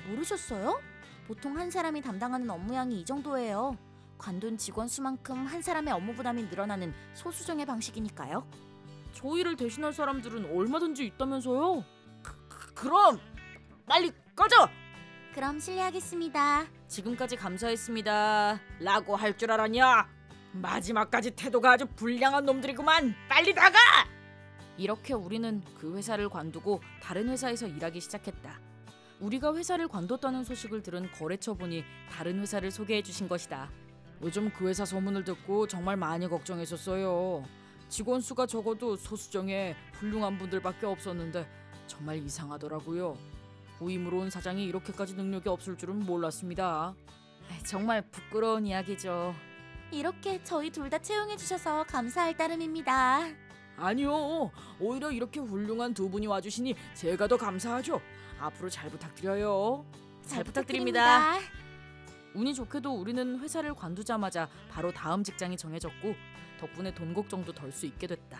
모르셨어요? 보통 한 사람이 담당하는 업무량이 이 정도예요. 관둔 직원 수만큼 한 사람의 업무 부담이 늘어나는 소수정의 방식이니까요. 저희를 대신할 사람들은 얼마든지 있다면서요? 그럼 빨리 꺼져! 그럼 실례하겠습니다. 지금까지 감사했습니다 라고 할 줄 알았냐? 마지막까지 태도가 아주 불량한 놈들이구만. 빨리 나가! 이렇게 우리는 그 회사를 관두고 다른 회사에서 일하기 시작했다. 우리가 회사를 관뒀다는 소식을 들은 거래처분이 다른 회사를 소개해 주신 것이다. 요즘 그 회사 소문을 듣고 정말 많이 걱정했었어요. 직원 수가 적어도 소수정에 훌륭한 분들밖에 없었는데 정말 이상하더라고요. 후임으로 온 사장이 이렇게까지 능력이 없을 줄은 몰랐습니다. 정말 부끄러운 이야기죠. 이렇게 저희 둘 다 채용해 주셔서 감사할 따름입니다. 아니요, 오히려 이렇게 훌륭한 두 분이 와주시니 제가 더 감사하죠. 앞으로 잘 부탁드려요. 잘 부탁드립니다. 운이 좋게도 우리는 회사를 관두자마자 바로 다음 직장이 정해졌고 덕분에 돈 걱정도 덜 수 있게 됐다.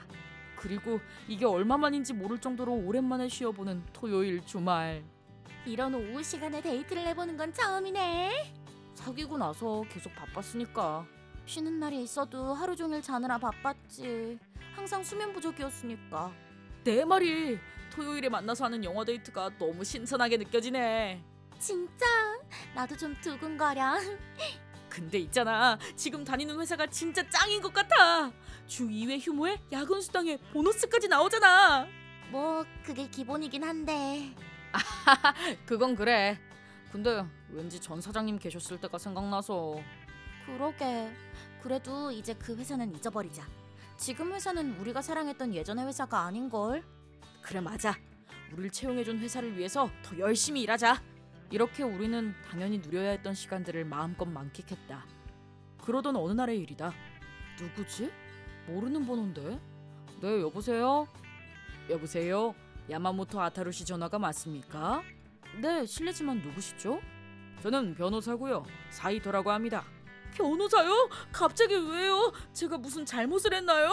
그리고 이게 얼마만인지 모를 정도로 오랜만에 쉬어보는 토요일 주말. 이런 오후 시간에 데이트를 해보는 건 처음이네. 사귀고 나서 계속 바빴으니까. 쉬는 날이 있어도 하루 종일 자느라 바빴지. 항상 수면 부족이었으니까. 내 말이 토요일에 만나서 하는 영화 데이트가 너무 신선하게 느껴지네. 진짜 나도 좀 두근거려. 근데 있잖아, 지금 다니는 회사가 진짜 짱인 것 같아. 주 2회 휴무에 야근 수당에 보너스까지 나오잖아. 뭐 그게 기본이긴 한데. 그건 그래. 근데 왠지 전 사장님 계셨을 때가 생각나서. 그러게. 그래도 이제 그 회사는 잊어버리자. 지금 회사는 우리가 사랑했던 예전의 회사가 아닌걸. 그래, 맞아. 우릴 채용해준 회사를 위해서 더 열심히 일하자. 이렇게 우리는 당연히 누려야 했던 시간들을 마음껏 만끽했다. 그러던 어느 날의 일이다. 누구지? 모르는 번호인데. 네, 여보세요? 여보세요? 야마모토 아타루 씨 전화가 맞습니까? 네, 실례지만 누구시죠? 저는 변호사고요. 사이토라고 합니다. 변호사요? 갑자기 왜요? 제가 무슨 잘못을 했나요?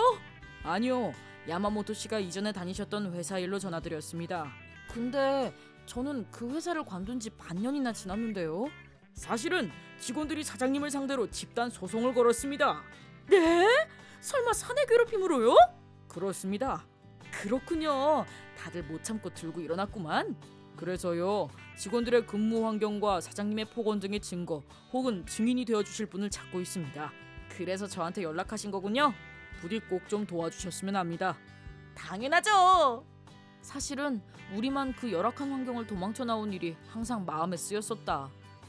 아니요. 야마모토 씨가 이전에 다니셨던 회사 일로 전화드렸습니다. 근데 저는 그 회사를 관둔 지 반년이나 지났는데요. 사실은 직원들이 사장님을 상대로 집단 소송을 걸었습니다. 네? 설마 사내 괴롭힘으로요? 그렇습니다. 그렇군요. 다들 못 참고 들고 일어났구만. 그래서요, 직원들의 근무 환경과 사장님의 폭언 등의 증거 혹은 증인이 되어주실 분을 찾고 있습니다. 그래서 저한테 연락하신 거군요. 부디 꼭 좀 도와주셨으면 합니다. 당연하죠. 사실은 우리만 그 열악한 환경을 도망쳐 나온 일이 항상 마음에 쓰였었다.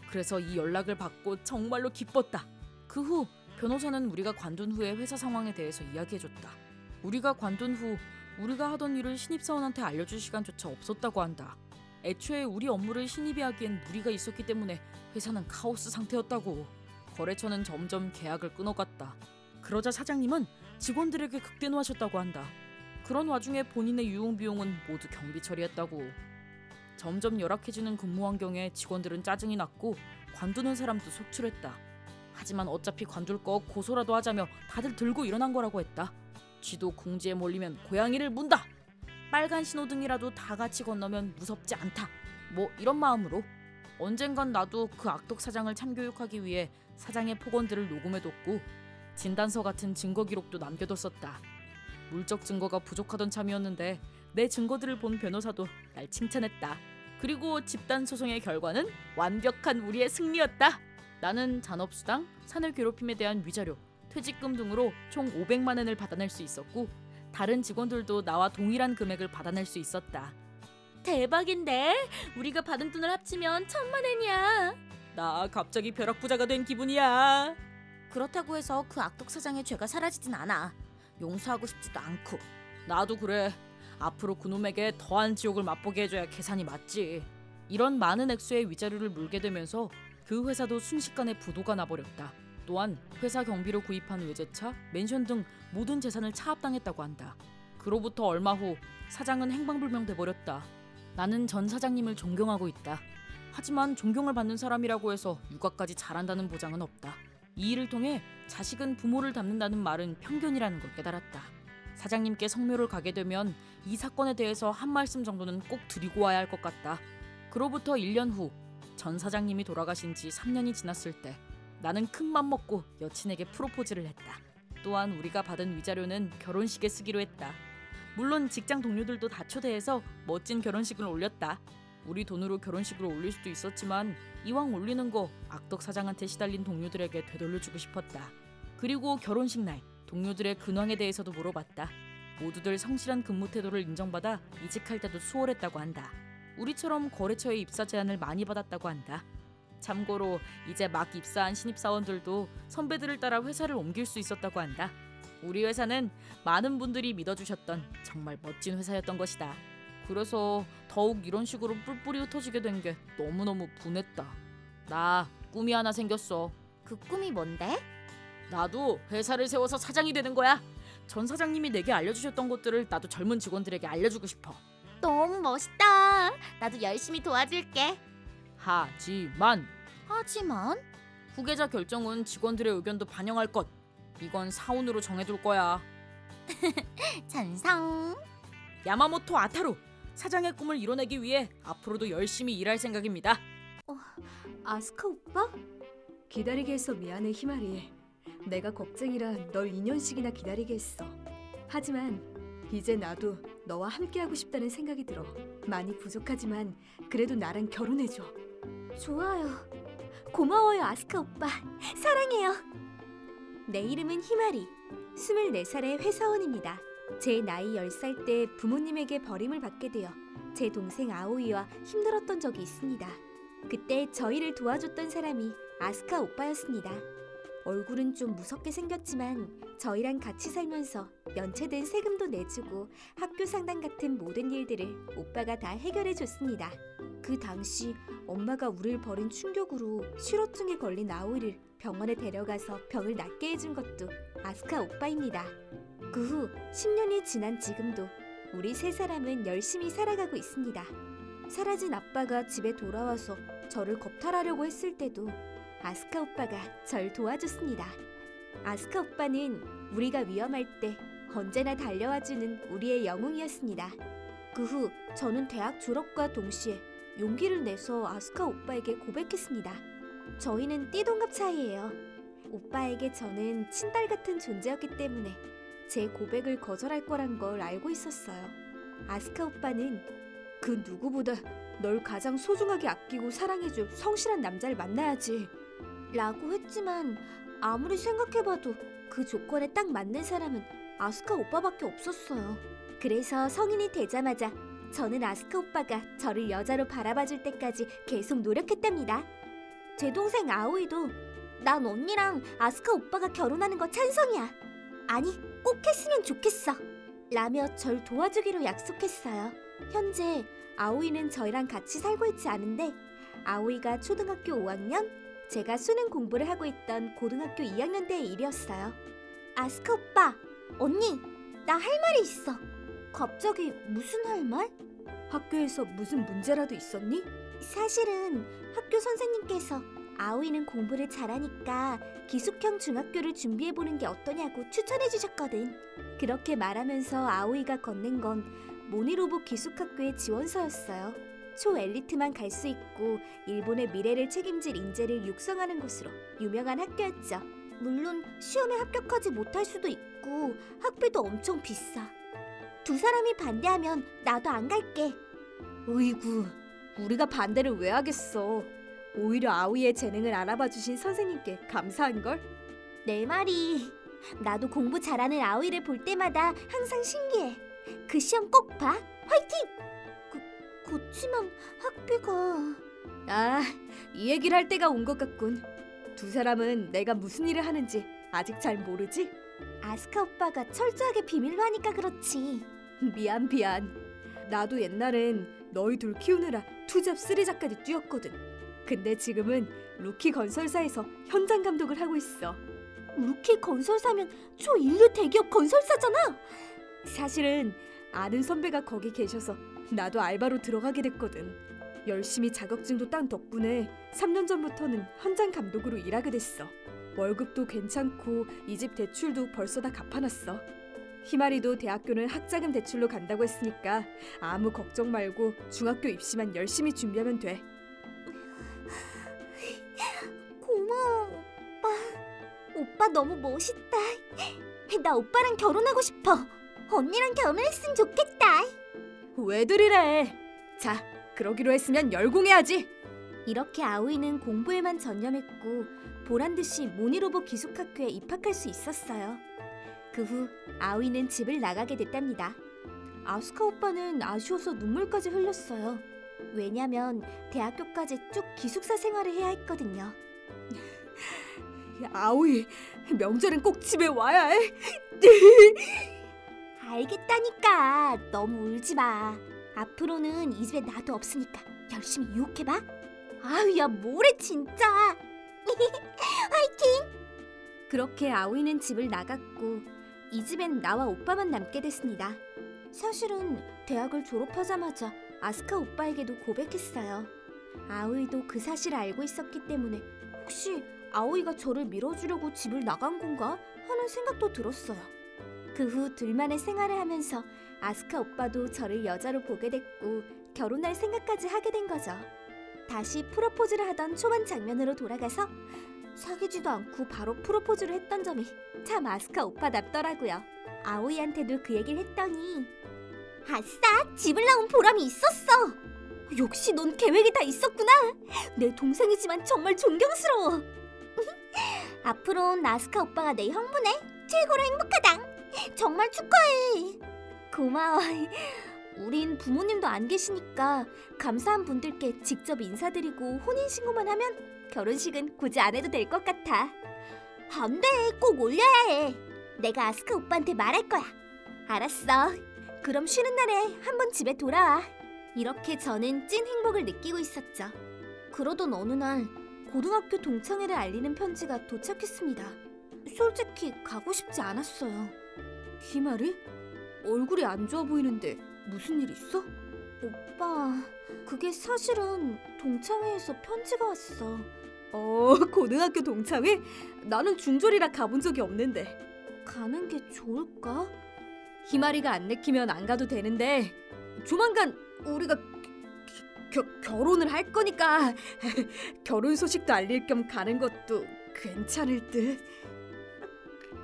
그래서 이 연락을 받고 정말로 기뻤다. 그 후 변호사는 우리가 관둔 후의 회사 상황에 대해서 이야기해줬다. 우리가 관둔 후 우리가 하던 일을 신입사원한테 알려줄 시간조차 없었다고 한다. 애초에 우리 업무를 신입이 하기엔 무리가 있었기 때문에 회사는 카오스 상태였다고. 거래처는 점점 계약을 끊어갔다. 그러자 사장님은 직원들에게 극대노하셨다고 한다. 그런 와중에 본인의 유흥비용은 모두 경비 처리했다고. 점점 열악해지는 근무 환경에 직원들은 짜증이 났고 관두는 사람도 속출했다. 하지만 어차피 관둘 거 고소라도 하자며 다들 들고 일어난 거라고 했다. 쥐도 궁지에 몰리면 고양이를 문다. 빨간 신호등이라도 다 같이 건너면 무섭지 않다. 뭐 이런 마음으로 언젠간 나도 그 악덕 사장을 참교육하기 위해 사장의 폭언들을 녹음해뒀고 진단서 같은 증거 기록도 남겨뒀었다. 물적 증거가 부족하던 참이었는데 내 증거들을 본 변호사도 날 칭찬했다. 그리고 집단 소송의 결과는 완벽한 우리의 승리였다. 나는 잔업수당, 사내 괴롭힘에 대한 위자료, 퇴직금 등으로 총 500만 엔을 받아낼 수 있었고 다른 직원들도 나와 동일한 금액을 받아낼 수 있었다. 대박인데? 우리가 받은 돈을 합치면 1000만 엔이야. 나 갑자기 벼락부자가 된 기분이야. 그렇다고 해서 그 악덕 사장의 죄가 사라지진 않아. 용서하고 싶지도 않고. 나도 그래. 앞으로 그놈에게 더한 지옥을 맛보게 해줘야 계산이 맞지. 이런 많은 액수의 위자료를 물게 되면서 그 회사도 순식간에 부도가 나버렸다. 또한 회사 경비로 구입한 외제차, 맨션 등 모든 재산을 차압당했다고 한다. 그로부터 얼마 후 사장은 행방불명돼 버렸다. 나는 전 사장님을 존경하고 있다. 하지만 존경을 받는 사람이라고 해서 육아까지 잘한다는 보장은 없다. 이 일을 통해 자식은 부모를 닮는다는 말은 편견이라는 걸 깨달았다. 사장님께 성묘를 가게 되면 이 사건에 대해서 한 말씀 정도는 꼭 드리고 와야 할 것 같다. 그로부터 1년 후 전 사장님이 돌아가신 지 3년이 지났을 때 나는 큰 맘 먹고 여친에게 프로포즈를 했다. 또한 우리가 받은 위자료는 결혼식에 쓰기로 했다. 물론 직장 동료들도 다 초대해서 멋진 결혼식을 올렸다. 우리 돈으로 결혼식을 올릴 수도 있었지만 이왕 올리는 거 악덕 사장한테 시달린 동료들에게 되돌려주고 싶었다. 그리고 결혼식 날 동료들의 근황에 대해서도 물어봤다. 모두들 성실한 근무 태도를 인정받아 이직할 때도 수월했다고 한다. 우리처럼 거래처에 입사 제안을 많이 받았다고 한다. 참고로 이제 막 입사한 신입사원들도 선배들을 따라 회사를 옮길 수 있었다고 한다. 우리 회사는 많은 분들이 믿어주셨던 정말 멋진 회사였던 것이다. 그래서 더욱 이런 식으로 뿔뿔이 흩어지게 된 게 너무너무 분했다. 나 꿈이 하나 생겼어. 그 꿈이 뭔데? 나도 회사를 세워서 사장이 되는 거야. 전 사장님이 내게 알려주셨던 것들을 나도 젊은 직원들에게 알려주고 싶어. 너무 멋있다. 나도 열심히 도와줄게. 하지만 하지만? 후계자 결정은 직원들의 의견도 반영할 것. 이건 사원으로 정해둘 거야. 찬성. 야마모토 아타루, 사장의 꿈을 이뤄내기 위해 앞으로도 열심히 일할 생각입니다. 아스카 오빠? 기다리게 해서 미안해, 히마리. 내가 겁쟁이라 널 2년씩이나 기다리게 했어. 하지만 이제 나도 너와 함께하고 싶다는 생각이 들어. 많이 부족하지만 그래도 나랑 결혼해줘. 좋아요. 고마워요, 아스카 오빠. 사랑해요. 내 이름은 히마리. 24살의 회사원입니다. 제 나이 10살 때 부모님에게 버림을 받게 되어 제 동생 아오이와 힘들었던 적이 있습니다. 그때 저희를 도와줬던 사람이 아스카 오빠였습니다. 얼굴은 좀 무섭게 생겼지만 저희랑 같이 살면서 연체된 세금도 내주고 학교 상담 같은 모든 일들을 오빠가 다 해결해 줬습니다. 그 당시 엄마가 우릴 버린 충격으로 실어증에 걸린 아오이를 병원에 데려가서 병을 낫게 해준 것도 아스카 오빠입니다. 그 후 10년이 지난 지금도 우리 세 사람은 열심히 살아가고 있습니다. 사라진 아빠가 집에 돌아와서 저를 겁탈하려고 했을 때도 아스카 오빠가 절 도와줬습니다. 아스카 오빠는 우리가 위험할 때 언제나 달려와주는 우리의 영웅이었습니다. 그 후 저는 대학 졸업과 동시에 용기를 내서 아스카 오빠에게 고백했습니다. 저희는 띠동갑 차이예요. 오빠에게 저는 친딸 같은 존재였기 때문에 제 고백을 거절할 거란 걸 알고 있었어요. 아스카 오빠는 그 누구보다 널 가장 소중하게 아끼고 사랑해줄 성실한 남자를 만나야지 라고 했지만 아무리 생각해봐도 그 조건에 딱 맞는 사람은 아스카 오빠밖에 없었어요. 그래서 성인이 되자마자 저는 아스카 오빠가 저를 여자로 바라봐줄 때까지 계속 노력했답니다. 제 동생 아오이도 난 언니랑 아스카 오빠가 결혼하는 거 찬성이야. 아니 꼭 했으면 좋겠어 라며 절 도와주기로 약속했어요. 현재 아오이는 저희랑 같이 살고 있지 않은데 아오이가 초등학교 5학년, 제가 수능 공부를 하고 있던 고등학교 2학년 때의 일이었어요. 아스카 오빠, 언니, 나 할 말이 있어. 갑자기 무슨 할 말? 학교에서 무슨 문제라도 있었니? 사실은 학교 선생님께서 아오이는 공부를 잘하니까 기숙형 중학교를 준비해보는 게 어떠냐고 추천해주셨거든. 그렇게 말하면서 아오이가 건넨 건 모니로보 기숙학교의 지원서였어요. 초엘리트만 갈 수 있고 일본의 미래를 책임질 인재를 육성하는 곳으로 유명한 학교였죠. 물론 시험에 합격하지 못할 수도 있고 학비도 엄청 비싸. 두 사람이 반대하면 나도 안 갈게. 으이구, 우리가 반대를 왜 하겠어. 오히려 아오이의 재능을 알아봐 주신 선생님께 감사한걸? 내 말이 나도 공부 잘하는 아오이를 볼 때마다 항상 신기해. 그 시험 꼭 봐. 화이팅! 그치만 학비가... 아, 이 얘기를 할 때가 온 것 같군. 두 사람은 내가 무슨 일을 하는지 아직 잘 모르지? 아스카 오빠가 철저하게 비밀로 하니까 그렇지. 미안. 나도 옛날엔 너희 둘 키우느라 투잡 3잡까지 뛰었거든. 근데 지금은 루키 건설사에서 현장 감독을 하고 있어. 루키 건설사면 초인류 대기업 건설사잖아. 사실은 아는 선배가 거기 계셔서 나도 알바로 들어가게 됐거든. 열심히 자격증도 딴 덕분에 3년 전부터는 현장 감독으로 일하게 됐어. 월급도 괜찮고 이 집 대출도 벌써 다 갚아놨어. 희마리도 대학교는 학자금 대출로 간다고 했으니까 아무 걱정 말고 중학교 입시만 열심히 준비하면 돼. 고마워 오빠. 오빠 너무 멋있다. 나 오빠랑 결혼하고 싶어. 언니랑 결혼했으면 좋겠다. 왜들 이래? 자, 그러기로 했으면 열공해야지. 이렇게 아오이는 공부에만 전념했고 보란듯이 모니로보 기숙학교에 입학할 수 있었어요. 그 후 아오이는 집을 나가게 됐답니다. 아스카 오빠는 아쉬워서 눈물까지 흘렸어요. 왜냐면 대학교까지 쭉 기숙사 생활을 해야 했거든요. 아오이, 명절엔 꼭 집에 와야 해. 알겠다니까. 너무 울지 마. 앞으로는 이 집에 나도 없으니까 열심히 유혹해봐. 아유 야 뭐래 진짜. 화이팅! 그렇게 아오이는 집을 나갔고 이 집엔 나와 오빠만 남게 됐습니다. 사실은 대학을 졸업하자마자 아스카 오빠에게도 고백했어요. 아오이도 그 사실을 알고 있었기 때문에 혹시 아오이가 저를 밀어주려고 집을 나간 건가 하는 생각도 들었어요. 그 후 둘만의 생활을 하면서 아스카 오빠도 저를 여자로 보게 됐고 결혼할 생각까지 하게 된 거죠. 다시 프로포즈를 하던 초반 장면으로 돌아가서 사귀지도 않고 바로 프로포즈를 했던 점이 참 아스카 오빠답더라고요. 아오이한테도 그 얘기를 했더니 아싸! 집을 나온 보람이 있었어! 역시 넌 계획이 다 있었구나! 내 동생이지만 정말 존경스러워! 앞으로는 아스카 오빠가 내 형부네! 최고로 행복하다! 정말 축하해! 고마워. 우린 부모님도 안 계시니까 감사한 분들께 직접 인사드리고 혼인신고만 하면 결혼식은 굳이 안 해도 될 것 같아. 안 돼, 꼭 올려야 해. 내가 아스카 오빠한테 말할 거야. 알았어. 그럼 쉬는 날에 한번 집에 돌아와. 이렇게 저는 찐 행복을 느끼고 있었죠. 그러던 어느 날 고등학교 동창회를 알리는 편지가 도착했습니다. 솔직히 가고 싶지 않았어요. 희마리? 얼굴이 안 좋아 보이는데 무슨 일 있어? 오빠, 그게 사실은 동창회에서 편지가 왔어. 고등학교 동창회? 나는 중졸이라 가본 적이 없는데. 가는 게 좋을까? 희마리가 안 내키면 안 가도 되는데 조만간 우리가 결혼을 할 거니까 결혼 소식도 알릴 겸 가는 것도 괜찮을 듯.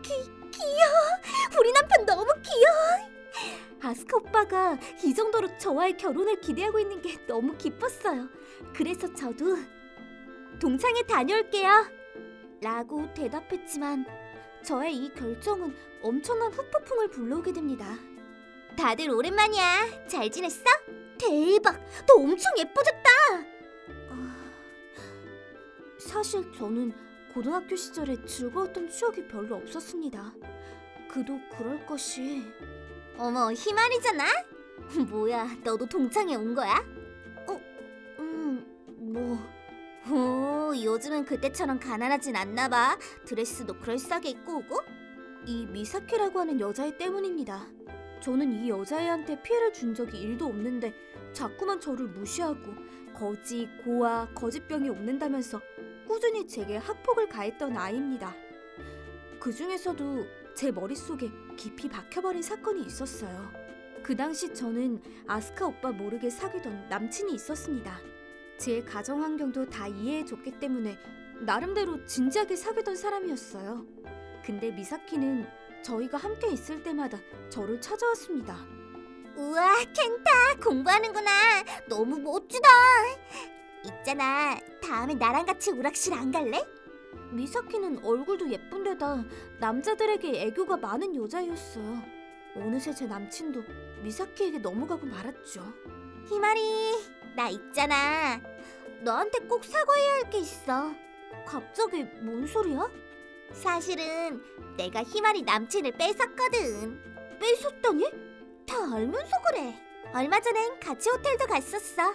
귀여워. 우리 남편 너무 귀여워. 아스카 오빠가 이 정도로 저와의 결혼을 기대하고 있는 게 너무 기뻤어요. 그래서 저도 동창회 다녀올게요 라고 대답했지만 저의 이 결정은 엄청난 후폭풍을 불러오게 됩니다. 다들 오랜만이야. 잘 지냈어? 대박! 너 엄청 예뻐졌다! 사실 저는 고등학교 시절에 즐거웠던 추억이 별로 없었습니다. 그도 그럴 것이... 어머, 희말이잖아? 뭐야, 너도 동창회 온 거야? 요즘은 그때처럼 가난하진 않나 봐. 드레스도 그럴싸하게 입고 오고? 이 미사키라고 하는 여자애 때문입니다. 저는 이 여자애한테 피해를 준 적이 1도 없는데 자꾸만 저를 무시하고 거지, 고아, 거짓병이 옵는다면서 꾸준히 제게 학폭을 가했던 아이입니다. 그 중에서도 제 머릿속에 깊이 박혀버린 사건이 있었어요. 그 당시 저는 아스카 오빠 모르게 사귀던 남친이 있었습니다. 제 가정 환경도 다 이해해줬기 때문에 나름대로 진지하게 사귀던 사람이었어요. 근데 미사키는 저희가 함께 있을 때마다 저를 찾아왔습니다. 우와, 켄타 공부하는구나. 너무 멋지다. 있잖아, 다음에 나랑 같이 오락실 안 갈래? 미사키는 얼굴도 예쁜데다 남자들에게 애교가 많은 여자였어요. 어느새 제 남친도 미사키에게 넘어가고 말았죠. 희마리, 나 있잖아. 너한테 꼭 사과해야 할 게 있어. 갑자기 뭔 소리야? 사실은 내가 희마리 남친을 뺏었거든. 뺏었다니? 다 알면서 그래. 얼마 전엔 같이 호텔도 갔었어.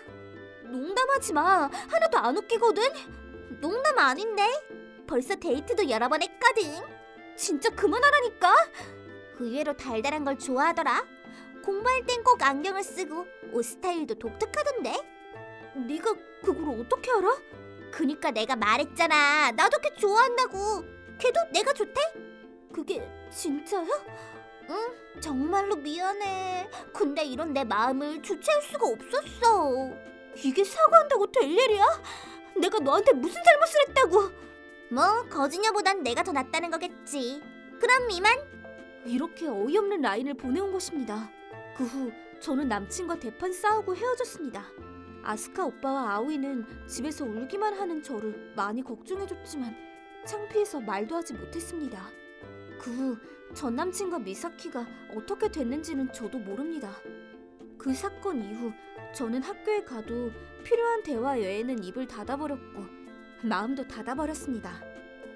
농담하지 마. 하나도 안 웃기거든. 농담 아닌데. 벌써 데이트도 여러 번 했거든. 진짜 그만하라니까. 의외로 달달한 걸 좋아하더라. 공부할 땐 꼭 안경을 쓰고 옷 스타일도 독특하던데. 네가 그걸 어떻게 알아? 그니까 내가 말했잖아. 나도 걔 좋아한다고. 걔도 내가 좋대? 그게 진짜야? 응, 정말로 미안해. 근데 이런 내 마음을 주체할 수가 없었어. 이게 사과한다고 될 일이야? 내가 너한테 무슨 잘못을 했다고? 뭐 거짓녀보단 내가 더 낫다는 거겠지. 그럼 이만. 이렇게 어이없는 라인을 보내온 것입니다. 그 후 저는 남친과 대판 싸우고 헤어졌습니다. 아스카 오빠와 아오이는 집에서 울기만 하는 저를 많이 걱정해줬지만 창피해서 말도 하지 못했습니다. 그 후 전 남친과 미사키가 어떻게 됐는지는 저도 모릅니다. 그 사건 이후 저는 학교에 가도 필요한 대화 외에는 입을 닫아버렸고 마음도 닫아버렸습니다.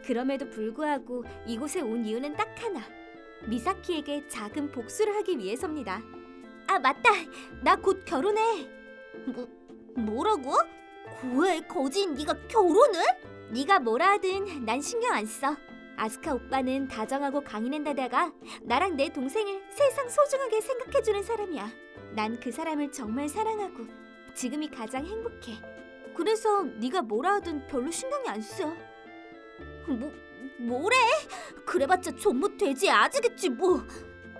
그럼에도 불구하고 이곳에 온 이유는 딱 하나. 미사키에게 작은 복수를 하기 위해서입니다. 아, 맞다. 나 곧 결혼해. 뭐라고? 고아의 거지인 네가 결혼을? 네가 뭐라 하든 난 신경 안 써. 아스카 오빠는 다정하고 강인한데다가 나랑 내 동생을 세상 소중하게 생각해주는 사람이야. 난 그 사람을 정말 사랑하고 지금이 가장 행복해. 그래서 네가 뭐라 하든 별로 신경이 안 쓰여. 뭐래? 그래봤자 존못 돼지 아지겠지 뭐.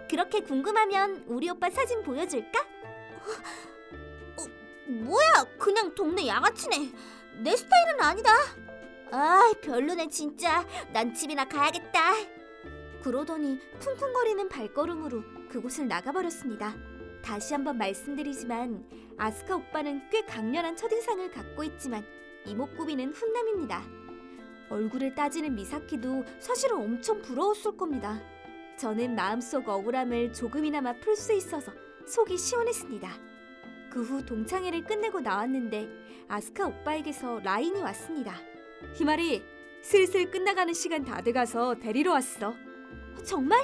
그렇게 궁금하면 우리 오빠 사진 보여줄까? 뭐야, 그냥 동네 양아치네. 내 스타일은 아니다. 아, 별로네 진짜. 난 집이나 가야겠다. 그러더니 쿵쿵거리는 발걸음으로 그곳을 나가버렸습니다. 다시 한번 말씀드리지만 아스카 오빠는 꽤 강렬한 첫인상을 갖고 있지만 이목구비는 훈남입니다. 얼굴을 따지는 미사키도 사실은 엄청 부러웠을 겁니다. 저는 마음속 억울함을 조금이나마 풀 수 있어서 속이 시원했습니다. 그 후 동창회를 끝내고 나왔는데 아스카 오빠에게서 라인이 왔습니다. 희마리, 슬슬 끝나가는 시간 다 돼가서 데리러 왔어. 정말?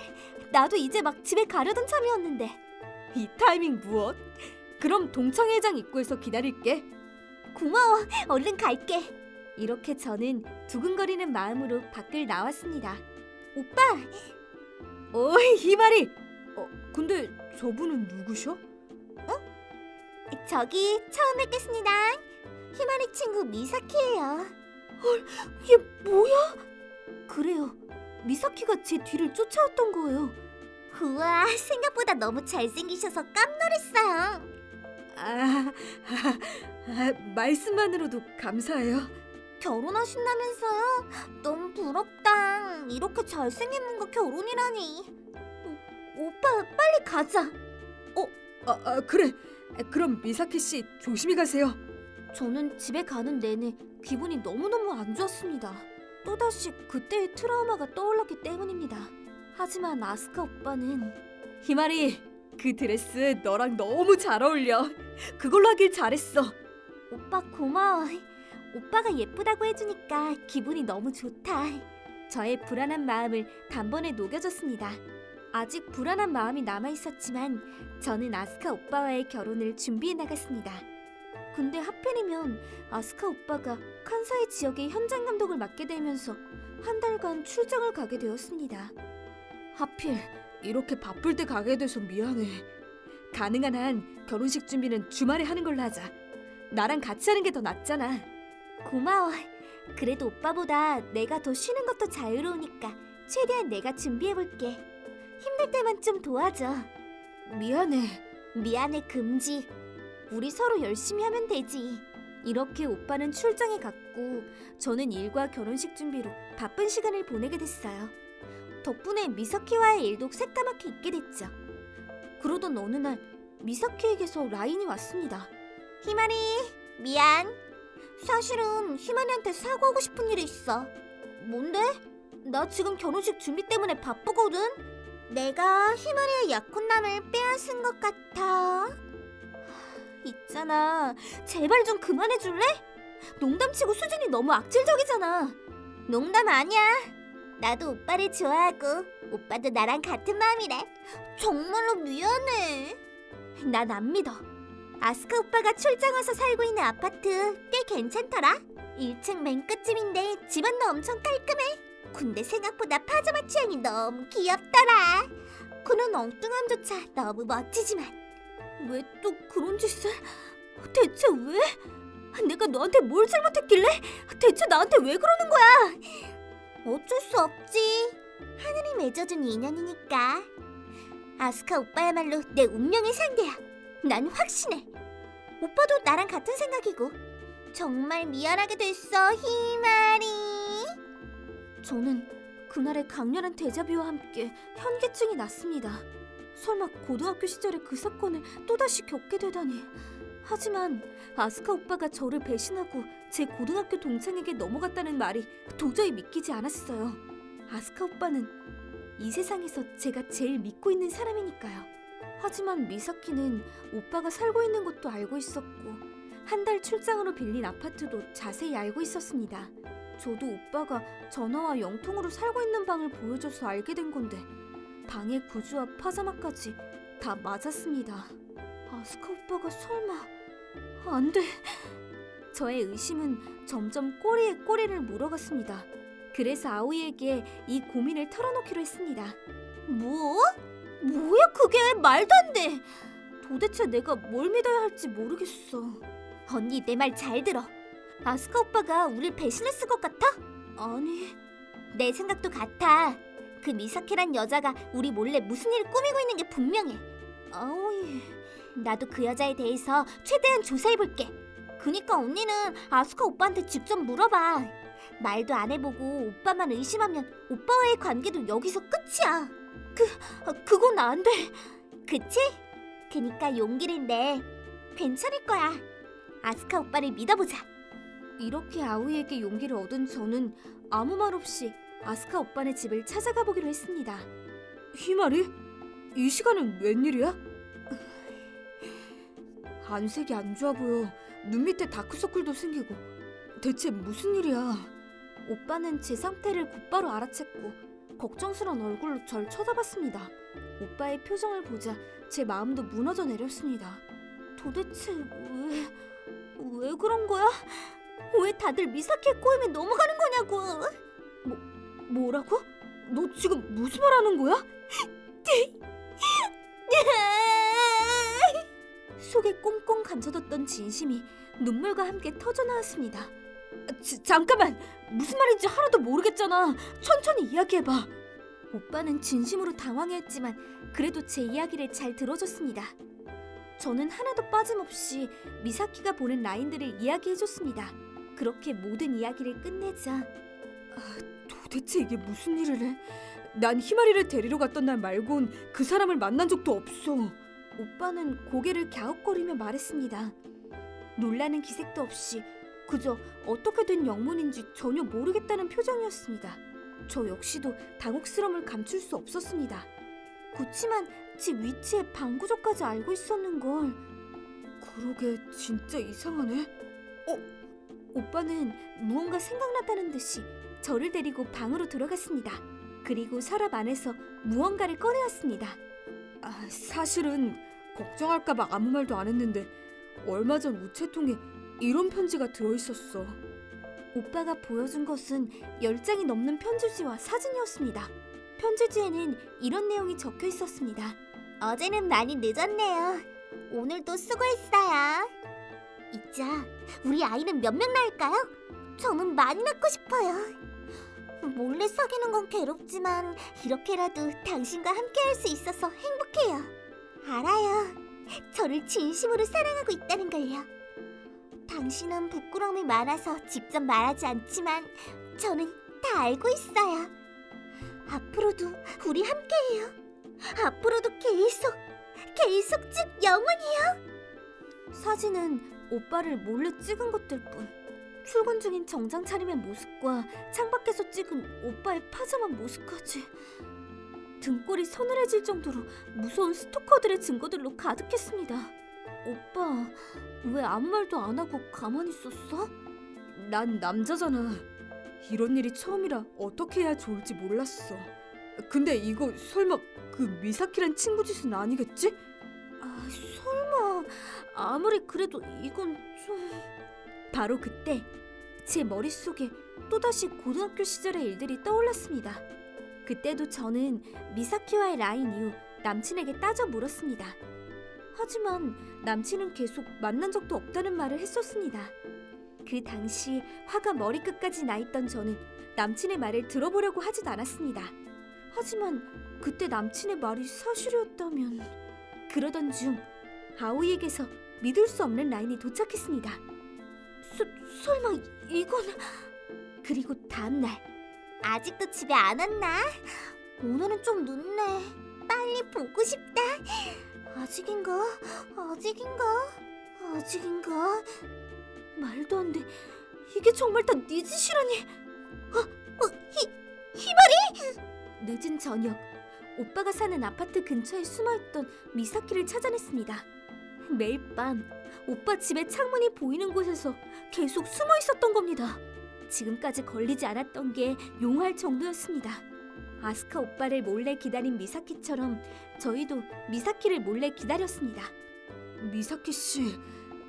나도 이제 막 집에 가려던 참이었는데. 이 타이밍 무엇? 그럼 동창회장 입구에서 기다릴게. 고마워. 얼른 갈게. 이렇게 저는 두근거리는 마음으로 밖을 나왔습니다. 오빠, 어이, 희마리! 근데 저분은 누구셔? 저기 처음 뵙겠습니다. 희마리 친구 미사키예요. 이게 뭐야? 그래요. 미사키가 제 뒤를 쫓아왔던 거예요. 우와, 생각보다 너무 잘생기셔서 깜놀했어요. 말씀만으로도 감사해요. 결혼하신다면서요? 너무 부럽다. 이렇게 잘생긴 분과 결혼이라니. 오빠, 빨리 가자. 그래. 그럼 미사키 씨 조심히 가세요. 저는 집에 가는 내내 기분이 너무너무 안 좋았습니다. 또다시 그때의 트라우마가 떠올랐기 때문입니다. 하지만 아스카 오빠는 희마리, 그 드레스 너랑 너무 잘 어울려. 그걸로 하길 잘했어. 오빠 고마워. 오빠가 예쁘다고 해주니까 기분이 너무 좋다. 저의 불안한 마음을 단번에 녹여줬습니다. 아직 불안한 마음이 남아있었지만 저는 아스카 오빠와의 결혼을 준비해 나갔습니다. 근데 하필이면 아스카 오빠가 칸사이 지역의 현장 감독을 맡게 되면서 한 달간 출장을 가게 되었습니다. 하필 이렇게 바쁠 때 가게 돼서 미안해. 가능한 한 결혼식 준비는 주말에 하는 걸로 하자. 나랑 같이 하는 게 더 낫잖아. 고마워. 그래도 오빠보다 내가 더 쉬는 것도 자유로우니까 최대한 내가 준비해볼게. 힘들 때만 좀 도와줘. 미안해 금지. 우리 서로 열심히 하면 되지. 이렇게 오빠는 출장에 갔고 저는 일과 결혼식 준비로 바쁜 시간을 보내게 됐어요. 덕분에 미사키와의 일도 새까맣게 있게 됐죠. 그러던 어느 날 미사키에게서 라인이 왔습니다. 희마리, 미안. 사실은 희마리한테 사과하고 싶은 일이 있어. 뭔데? 나 지금 결혼식 준비 때문에 바쁘거든. 내가 희마리의 약혼남을 빼앗은 것 같아. 있잖아, 제발 좀 그만해줄래? 농담치고 수준이 너무 악질적이잖아. 농담 아니야. 나도 오빠를 좋아하고 오빠도 나랑 같은 마음이래. 정말로 미안해. 난 안 믿어. 아스카 오빠가 출장 와서 살고 있는 아파트 꽤 괜찮더라. 1층 맨 끝집인데 집안도 엄청 깔끔해. 근데 생각보다 파자마 취향이 너무 귀엽더라. 그런 엉뚱함조차 너무 멋지지만 왜 또 그런 짓을? 대체 왜? 내가 너한테 뭘 잘못했길래? 대체 나한테 왜 그러는 거야? 어쩔 수 없지. 하늘이 맺어준 인연이니까. 아스카 오빠야말로 내 운명의 상대야. 난 확신해. 오빠도 나랑 같은 생각이고. 정말 미안하게 됐어, 희마리. 저는 그날의 강렬한 데자뷰와 함께 현기증이 났습니다. 설마 고등학교 시절의 그 사건을 또다시 겪게 되다니. 하지만 아스카 오빠가 저를 배신하고 제 고등학교 동창에게 넘어갔다는 말이 도저히 믿기지 않았어요. 아스카 오빠는 이 세상에서 제가 제일 믿고 있는 사람이니까요. 하지만 미사키는 오빠가 살고 있는 곳도 알고 있었고 한 달 출장으로 빌린 아파트도 자세히 알고 있었습니다. 저도 오빠가 전화와 영통으로 살고 있는 방을 보여줘서 알게 된 건데 방의 구조와 파자마까지 다 맞았습니다. 아스카 오빠가 설마... 안 돼. 저의 의심은 점점 꼬리에 꼬리를 물어갔습니다. 그래서 아오이에게 이 고민을 털어놓기로 했습니다. 뭐? 뭐야 그게? 말도 안 돼. 도대체 내가 뭘 믿어야 할지 모르겠어. 언니 내 말 잘 들어. 아스카 오빠가 우릴 배신했을 것 같아? 아니, 내 생각도 같아. 그 미사키란 여자가 우리 몰래 무슨 일을 꾸미고 있는 게 분명해. 아오이, 나도 그 여자에 대해서 최대한 조사해볼게. 그니까 언니는 아스카 오빠한테 직접 물어봐. 말도 안 해보고 오빠만 의심하면 오빠와의 관계도 여기서 끝이야. 그건 안 돼. 그치? 그니까 용기를 내. 괜찮을 거야. 아스카 오빠를 믿어보자. 이렇게 아오이에게 용기를 얻은 저는 아무 말 없이 아스카 오빠네 집을 찾아가 보기로 했습니다. 희마리? 이 시간은 웬일이야? 안색이 안 좋아 보여. 눈 밑에 다크서클도 생기고. 대체 무슨 일이야? 오빠는 제 상태를 곧바로 알아챘고 걱정스러운 얼굴로 절 쳐다봤습니다. 오빠의 표정을 보자 제 마음도 무너져 내렸습니다. 도대체 왜 그런 거야? 왜 다들 미사키에 꼬이면 넘어가는 거냐고. 뭐라고? 너 지금 무슨 말 하는 거야? 속에 꽁꽁 감춰뒀던 진심이 눈물과 함께 터져나왔습니다. 잠깐만! 무슨 말인지 하나도 모르겠잖아. 천천히 이야기해봐. 오빠는 진심으로 당황했지만 그래도 제 이야기를 잘 들어줬습니다. 저는 하나도 빠짐없이 미사키가 보낸 라인들을 이야기해줬습니다. 그렇게 모든 이야기를 끝내자 도대체 이게 무슨 일을 해? 난 희마리를 데리러 갔던 날 말곤 그 사람을 만난 적도 없어. 오빠는 고개를 갸웃거리며 말했습니다. 놀라는 기색도 없이 그저 어떻게 된 영문인지 전혀 모르겠다는 표정이었습니다. 저 역시도 당혹스러움을 감출 수 없었습니다. 그치만 제 위치에 방구석까지 알고 있었는걸. 그러게 진짜 이상하네. 오빠는 무언가 생각났다는 듯이 저를 데리고 방으로 들어갔습니다. 그리고 서랍 안에서 무언가를 꺼내왔습니다. 사실은 걱정할까봐 아무 말도 안 했는데 얼마 전 우체통에 이런 편지가 들어있었어. 오빠가 보여준 것은 10장이 넘는 편지지와 사진이었습니다. 편지지에는 이런 내용이 적혀 있었습니다. 어제는 많이 늦었네요. 오늘도 수고했어요. 있자, 우리 아이는 몇 명 낳을까요? 저는 많이 낳고 싶어요. 몰래 사귀는 건 괴롭지만 이렇게라도 당신과 함께할 수 있어서 행복해요. 알아요. 저를 진심으로 사랑하고 있다는 걸요. 당신은 부끄러움이 많아서 직접 말하지 않지만 저는 다 알고 있어요. 앞으로도 우리 함께해요. 앞으로도 계속 쭉 영원히요. 사진은 오빠를 몰래 찍은 것들 뿐. 출근 중인 정장 차림의 모습과 창밖에서 찍은 오빠의 파자마 모습까지. 등골이 서늘해질 정도로 무서운 스토커들의 증거들로 가득했습니다. 오빠, 왜 아무 말도 안 하고 가만히 있었어? 난 남자잖아. 이런 일이 처음이라 어떻게 해야 좋을지 몰랐어. 근데 이거 설마 그 미사키란 친구 짓은 아니겠지? 설마. 아무리 그래도 이건 좀... 바로 그때 제 머릿속에 또다시 고등학교 시절의 일들이 떠올랐습니다. 그때도 저는 미사키와의 라인 이후 남친에게 따져 물었습니다. 하지만 남친은 계속 만난 적도 없다는 말을 했었습니다. 그 당시 화가 머리끝까지 나 있던 저는 남친의 말을 들어보려고 하진 않았습니다. 하지만 그때 남친의 말이 사실이었다면... 그러던 중 아오이에게서 믿을 수 없는 라인이 도착했습니다. 설마 이건... 그리고 다음날 아직도 집에 안 왔나? 오늘은 좀 늦네. 빨리 보고 싶다. 아직인가? 말도 안 돼. 이게 정말 다 네 짓이라니. 희마리! 늦은 저녁, 오빠가 사는 아파트 근처에 숨어있던 미사키를 찾아냈습니다. 매일 밤 오빠 집의 창문이 보이는 곳에서 계속 숨어 있었던 겁니다. 지금까지 걸리지 않았던 게 용할 정도였습니다. 아스카 오빠를 몰래 기다린 미사키처럼 저희도 미사키를 몰래 기다렸습니다. 미사키 씨,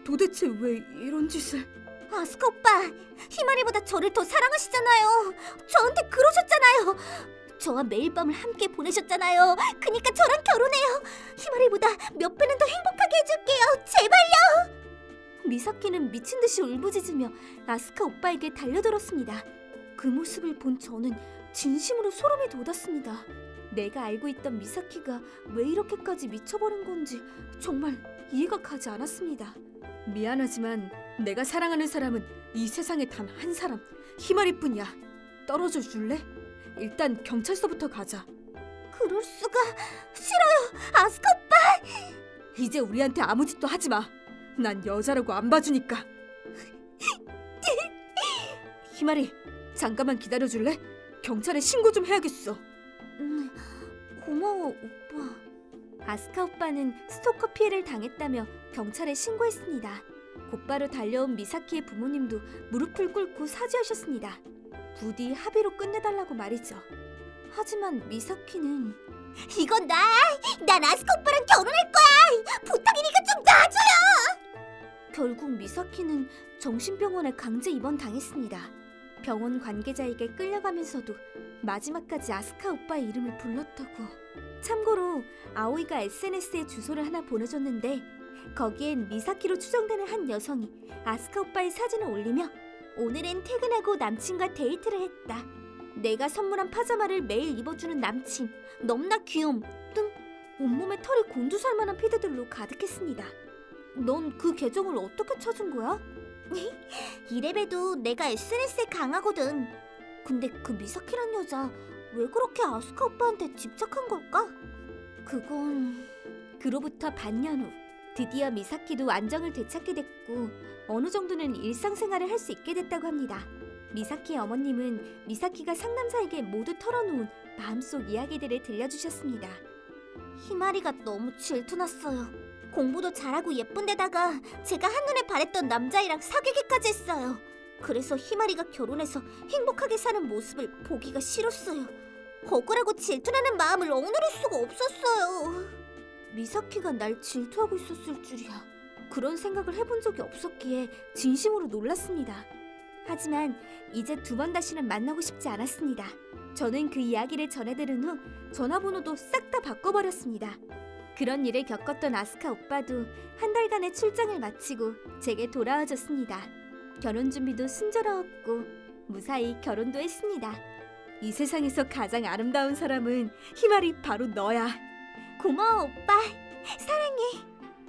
도대체 왜 이런 짓을... 아스카 오빠, 희마리보다 저를 더 사랑하시잖아요. 저한테 그러셨잖아요. 저와 매일 밤을 함께 보내셨잖아요. 그니까 저랑 결혼해요. 희마리보다 몇 배는 더 행복하게 해줄게요. 제발요. 미사키는 미친 듯이 울부짖으며 아스카 오빠에게 달려들었습니다. 그 모습을 본 저는 진심으로 소름이 돋았습니다. 내가 알고 있던 미사키가 왜 이렇게까지 미쳐버린 건지 정말 이해가 가지 않았습니다. 미안하지만 내가 사랑하는 사람은 이 세상에 단 한 사람, 희마리뿐이야. 떨어져 줄래? 일단 경찰서부터 가자. 그럴 수가. 싫어요. 아스카 오빠. 이제 우리한테 아무 짓도 하지 마. 난 여자라고 안 봐주니까. 희마리, 잠깐만 기다려줄래? 경찰에 신고 좀 해야겠어. 고마워 오빠. 아스카 오빠는 스토커 피해를 당했다며 경찰에 신고했습니다. 곧바로 달려온 미사키의 부모님도 무릎을 꿇고 사죄하셨습니다. 부디 합의로 끝내달라고 말이죠. 하지만 미사키는 이건 난 아스카 오빠랑 결혼할 거야. 부탁이니까 좀 놔줘요. 결국 미사키는 정신병원에 강제 입원당했습니다. 병원 관계자에게 끌려가면서도 마지막까지 아스카 오빠의 이름을 불렀다고. 참고로 아오이가 SNS에 주소를 하나 보내줬는데 거기엔 미사키로 추정되는 한 여성이 아스카 오빠의 사진을 올리며 오늘은 퇴근하고 남친과 데이트를 했다. 내가 선물한 파자마를 매일 입어주는 남친, 넘나 귀여움 등 온몸에 털이 곤두설 만한 피드들로 가득했습니다. 넌 그 계정을 어떻게 찾은 거야? 이래봬도 내가 SNS에 강하거든. 근데 그 미사키란 여자 왜 그렇게 아스카 오빠한테 집착한 걸까? 그건... 그로부터 반년 후 드디어 미사키도 안정을 되찾게 됐고 어느 정도는 일상생활을 할 수 있게 됐다고 합니다. 미사키의 어머님은 미사키가 상남자에게 모두 털어놓은 마음속 이야기들을 들려주셨습니다. 희마리가 너무 질투났어요. 공부도 잘하고 예쁜데다가 제가 한눈에 반했던 남자애랑 사귀기까지 했어요. 그래서 희마리가 결혼해서 행복하게 사는 모습을 보기가 싫었어요. 억울하고 질투나는 마음을 억누를 수가 없었어요. 미사키가 날 질투하고 있었을 줄이야. 그런 생각을 해본 적이 없었기에 진심으로 놀랐습니다. 하지만 이제 두 번 다시는 만나고 싶지 않았습니다. 저는 그 이야기를 전해들은 후 전화번호도 싹 다 바꿔버렸습니다. 그런 일을 겪었던 아스카 오빠도 한 달간의 출장을 마치고 제게 돌아와줬습니다. 결혼 준비도 순조로웠고 무사히 결혼도 했습니다. 이 세상에서 가장 아름다운 사람은 희마리 바로 너야. 고마워 오빠. 사랑해.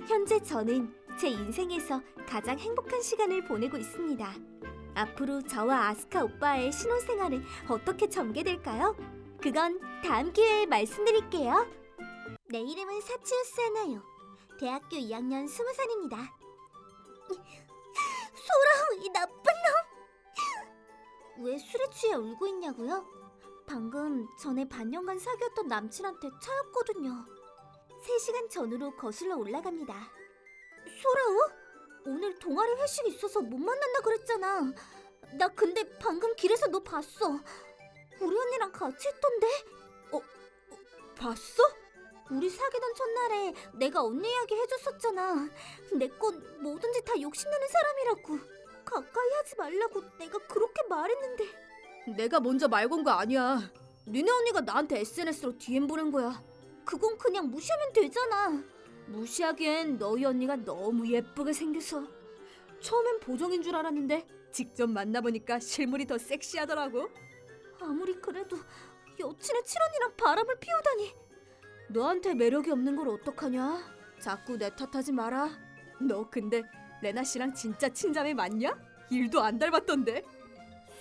현재 저는 제 인생에서 가장 행복한 시간을 보내고 있습니다. 앞으로 저와 아스카 오빠의 신혼생활은 어떻게 전개될까요? 그건 다음 기회에 말씀드릴게요. 내 이름은 사치우 사나요. 대학교 2학년 20살입니다. 소라오, 이 나쁜 놈! 왜 술에 취해 울고 있냐고요? 방금 전에 반년간 사귀었던 남친한테 차였거든요. 3시간 전으로 거슬러 올라갑니다. 소라오? 오늘 동아리 회식이 있어서 못 만난다 그랬잖아. 나 근데 방금 길에서 너 봤어. 우리 언니랑 같이 있던데? 봤어? 우리 사귀던 첫날에 내가 언니 이야기 해줬었잖아. 내 건 뭐든지 다 욕심내는 사람이라고. 가까이 하지 말라고 내가 그렇게 말했는데. 내가 먼저 말 건 거 아니야. 니네 언니가 나한테 SNS로 DM 보낸 거야. 그건 그냥 무시하면 되잖아. 무시하기엔 너희 언니가 너무 예쁘게 생겨서. 처음엔 보정인 줄 알았는데 직접 만나보니까 실물이 더 섹시하더라고. 아무리 그래도 여친의 칠언니랑 바람을 피우다니. 너한테 매력이 없는 걸 어떡하냐? 자꾸 내 탓하지 마라. 너 근데 레나 씨랑 진짜 친자매 맞냐? 일도 안 닮았던데.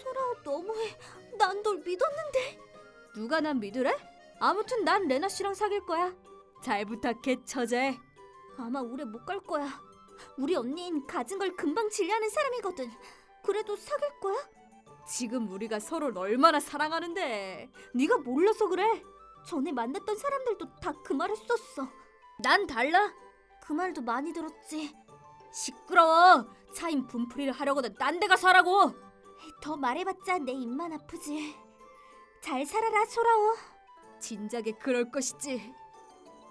소라오 너무해. 난 널 믿었는데. 누가 난 믿으래? 아무튼 난 레나 씨랑 사귈 거야. 잘 부탁해 처제. 아마 오래 못 갈 거야. 우리 언니는 가진 걸 금방 질려하는 사람이거든. 그래도 사귈 거야? 지금 우리가 서로를 얼마나 사랑하는데. 네가 몰라서 그래. 전에 만났던 사람들도 다 그 말 했었어. 난 달라. 그 말도 많이 들었지. 시끄러워. 차인 분풀이를 하려거든 딴 데 가서 하라고. 더 말해봤자 내 입만 아프지. 잘 살아라 소라오. 진작에 그럴 것이지.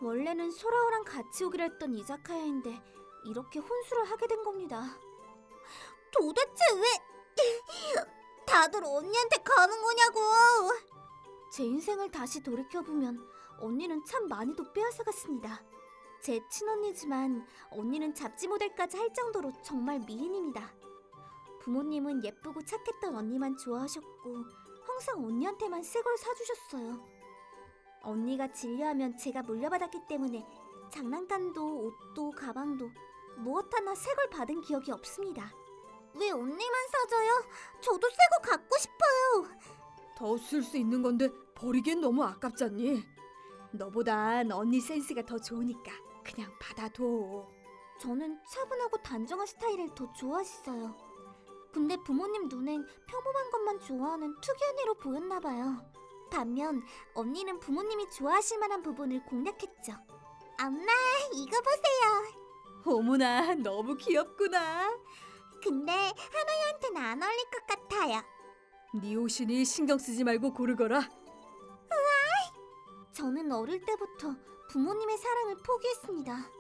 원래는 소라오랑 같이 오기로 했던 이자카야인데 이렇게 혼수를 하게 된 겁니다. 도대체 왜 다들 언니한테 가는 거냐고. 제 인생을 다시 돌이켜보면 언니는 참 많이도 빼앗아갔습니다. 제 친언니지만 언니는 잡지 모델까지 할 정도로 정말 미인입니다. 부모님은 예쁘고 착했던 언니만 좋아하셨고 항상 언니한테만 새 걸 사주셨어요. 언니가 진료하면 제가 물려받았기 때문에 장난감도 옷도 가방도 무엇 하나 새 걸 받은 기억이 없습니다. 왜 언니만 사줘요? 저도 새 거 갖고 싶어요. 더 쓸 수 있는 건데 버리기엔 너무 아깝잖니. 너보단 언니 센스가 더 좋으니까 그냥 받아둬. 저는 차분하고 단정한 스타일을 더 좋아했어요. 근데 부모님 눈엔 평범한 것만 좋아하는 특이한 애로 보였나 봐요. 반면 언니는 부모님이 좋아하실 만한 부분을 공략했죠. 엄마, 이거 보세요. 어머나, 너무 귀엽구나. 근데 하나야한테는 안 어울릴 것 같아요. 네 옷이니 신경 쓰지 말고 고르거라. 저는 어릴 때부터 부모님의 사랑을 포기했습니다.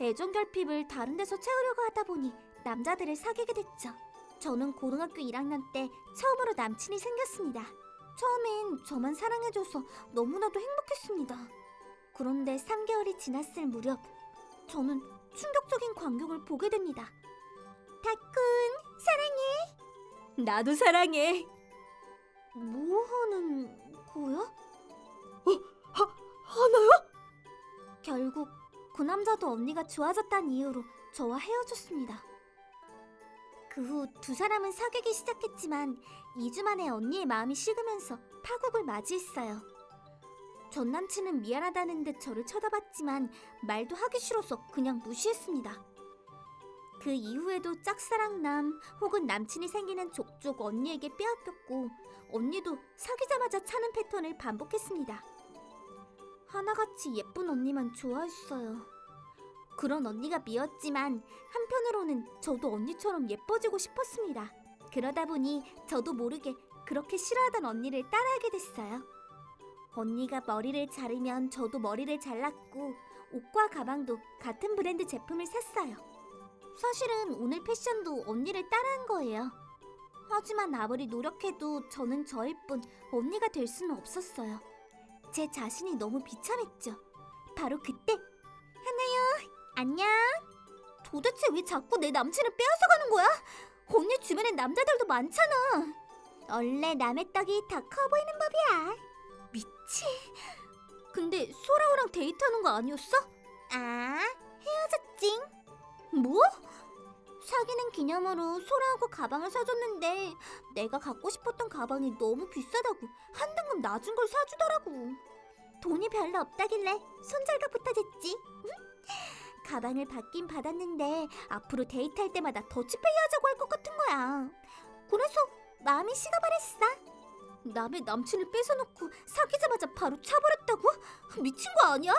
애정 결핍을 다른 데서 채우려고 하다 보니 남자들을 사귀게 됐죠. 저는 고등학교 1학년 때 처음으로 남친이 생겼습니다. 처음엔 저만 사랑해줘서 너무나도 행복했습니다. 그런데 3개월이 지났을 무렵 저는 충격적인 광경을 보게 됩니다. 다쿤, 사랑해. 나도 사랑해. 뭐 하는 거야? 하나요? 결국 그 남자도 언니가 좋아졌다는 이유로 저와 헤어졌습니다. 그 후 두 사람은 사귀기 시작했지만 2주 만에 언니의 마음이 식으면서 파국을 맞이했어요. 전 남친은 미안하다는 듯 저를 쳐다봤지만 말도 하기 싫어서 그냥 무시했습니다. 그 이후에도 짝사랑남 혹은 남친이 생기는 족족 언니에게 빼앗겼고 언니도 사귀자마자 차는 패턴을 반복했습니다. 하나같이 예쁜 언니만 좋아했어요. 그런 언니가 미웠지만 한편으로는 저도 언니처럼 예뻐지고 싶었습니다. 그러다 보니 저도 모르게 그렇게 싫어하던 언니를 따라하게 됐어요. 언니가 머리를 자르면 저도 머리를 잘랐고 옷과 가방도 같은 브랜드 제품을 샀어요. 사실은 오늘 패션도 언니를 따라한 거예요. 하지만 아무리 노력해도 저는 저일 뿐 언니가 될 수는 없었어요. 제 자신이 너무 비참했죠. 바로 그때 하나요, 안녕. 도대체 왜 자꾸 내 남친을 빼앗아가는 거야? 언니 주변엔 남자들도 많잖아. 원래 남의 떡이 더 커 보이는 법이야. 미치. 근데 소라오랑 데이트하는 거 아니었어? 아, 헤어졌지. 뭐? 사귀는 기념으로 소라하고 가방을 사줬는데 내가 갖고 싶었던 가방이 너무 비싸다고 한 등급 낮은 걸 사주더라고. 돈이 별로 없다길래 손절가부터 줬지. 가방을 받긴 받았는데 앞으로 데이트할 때마다 더치페이 하자고 할 것 같은 거야. 그래서 마음이 식어버렸어. 남의 남친을 뺏어놓고 사귀자마자 바로 차버렸다고? 미친 거 아니야?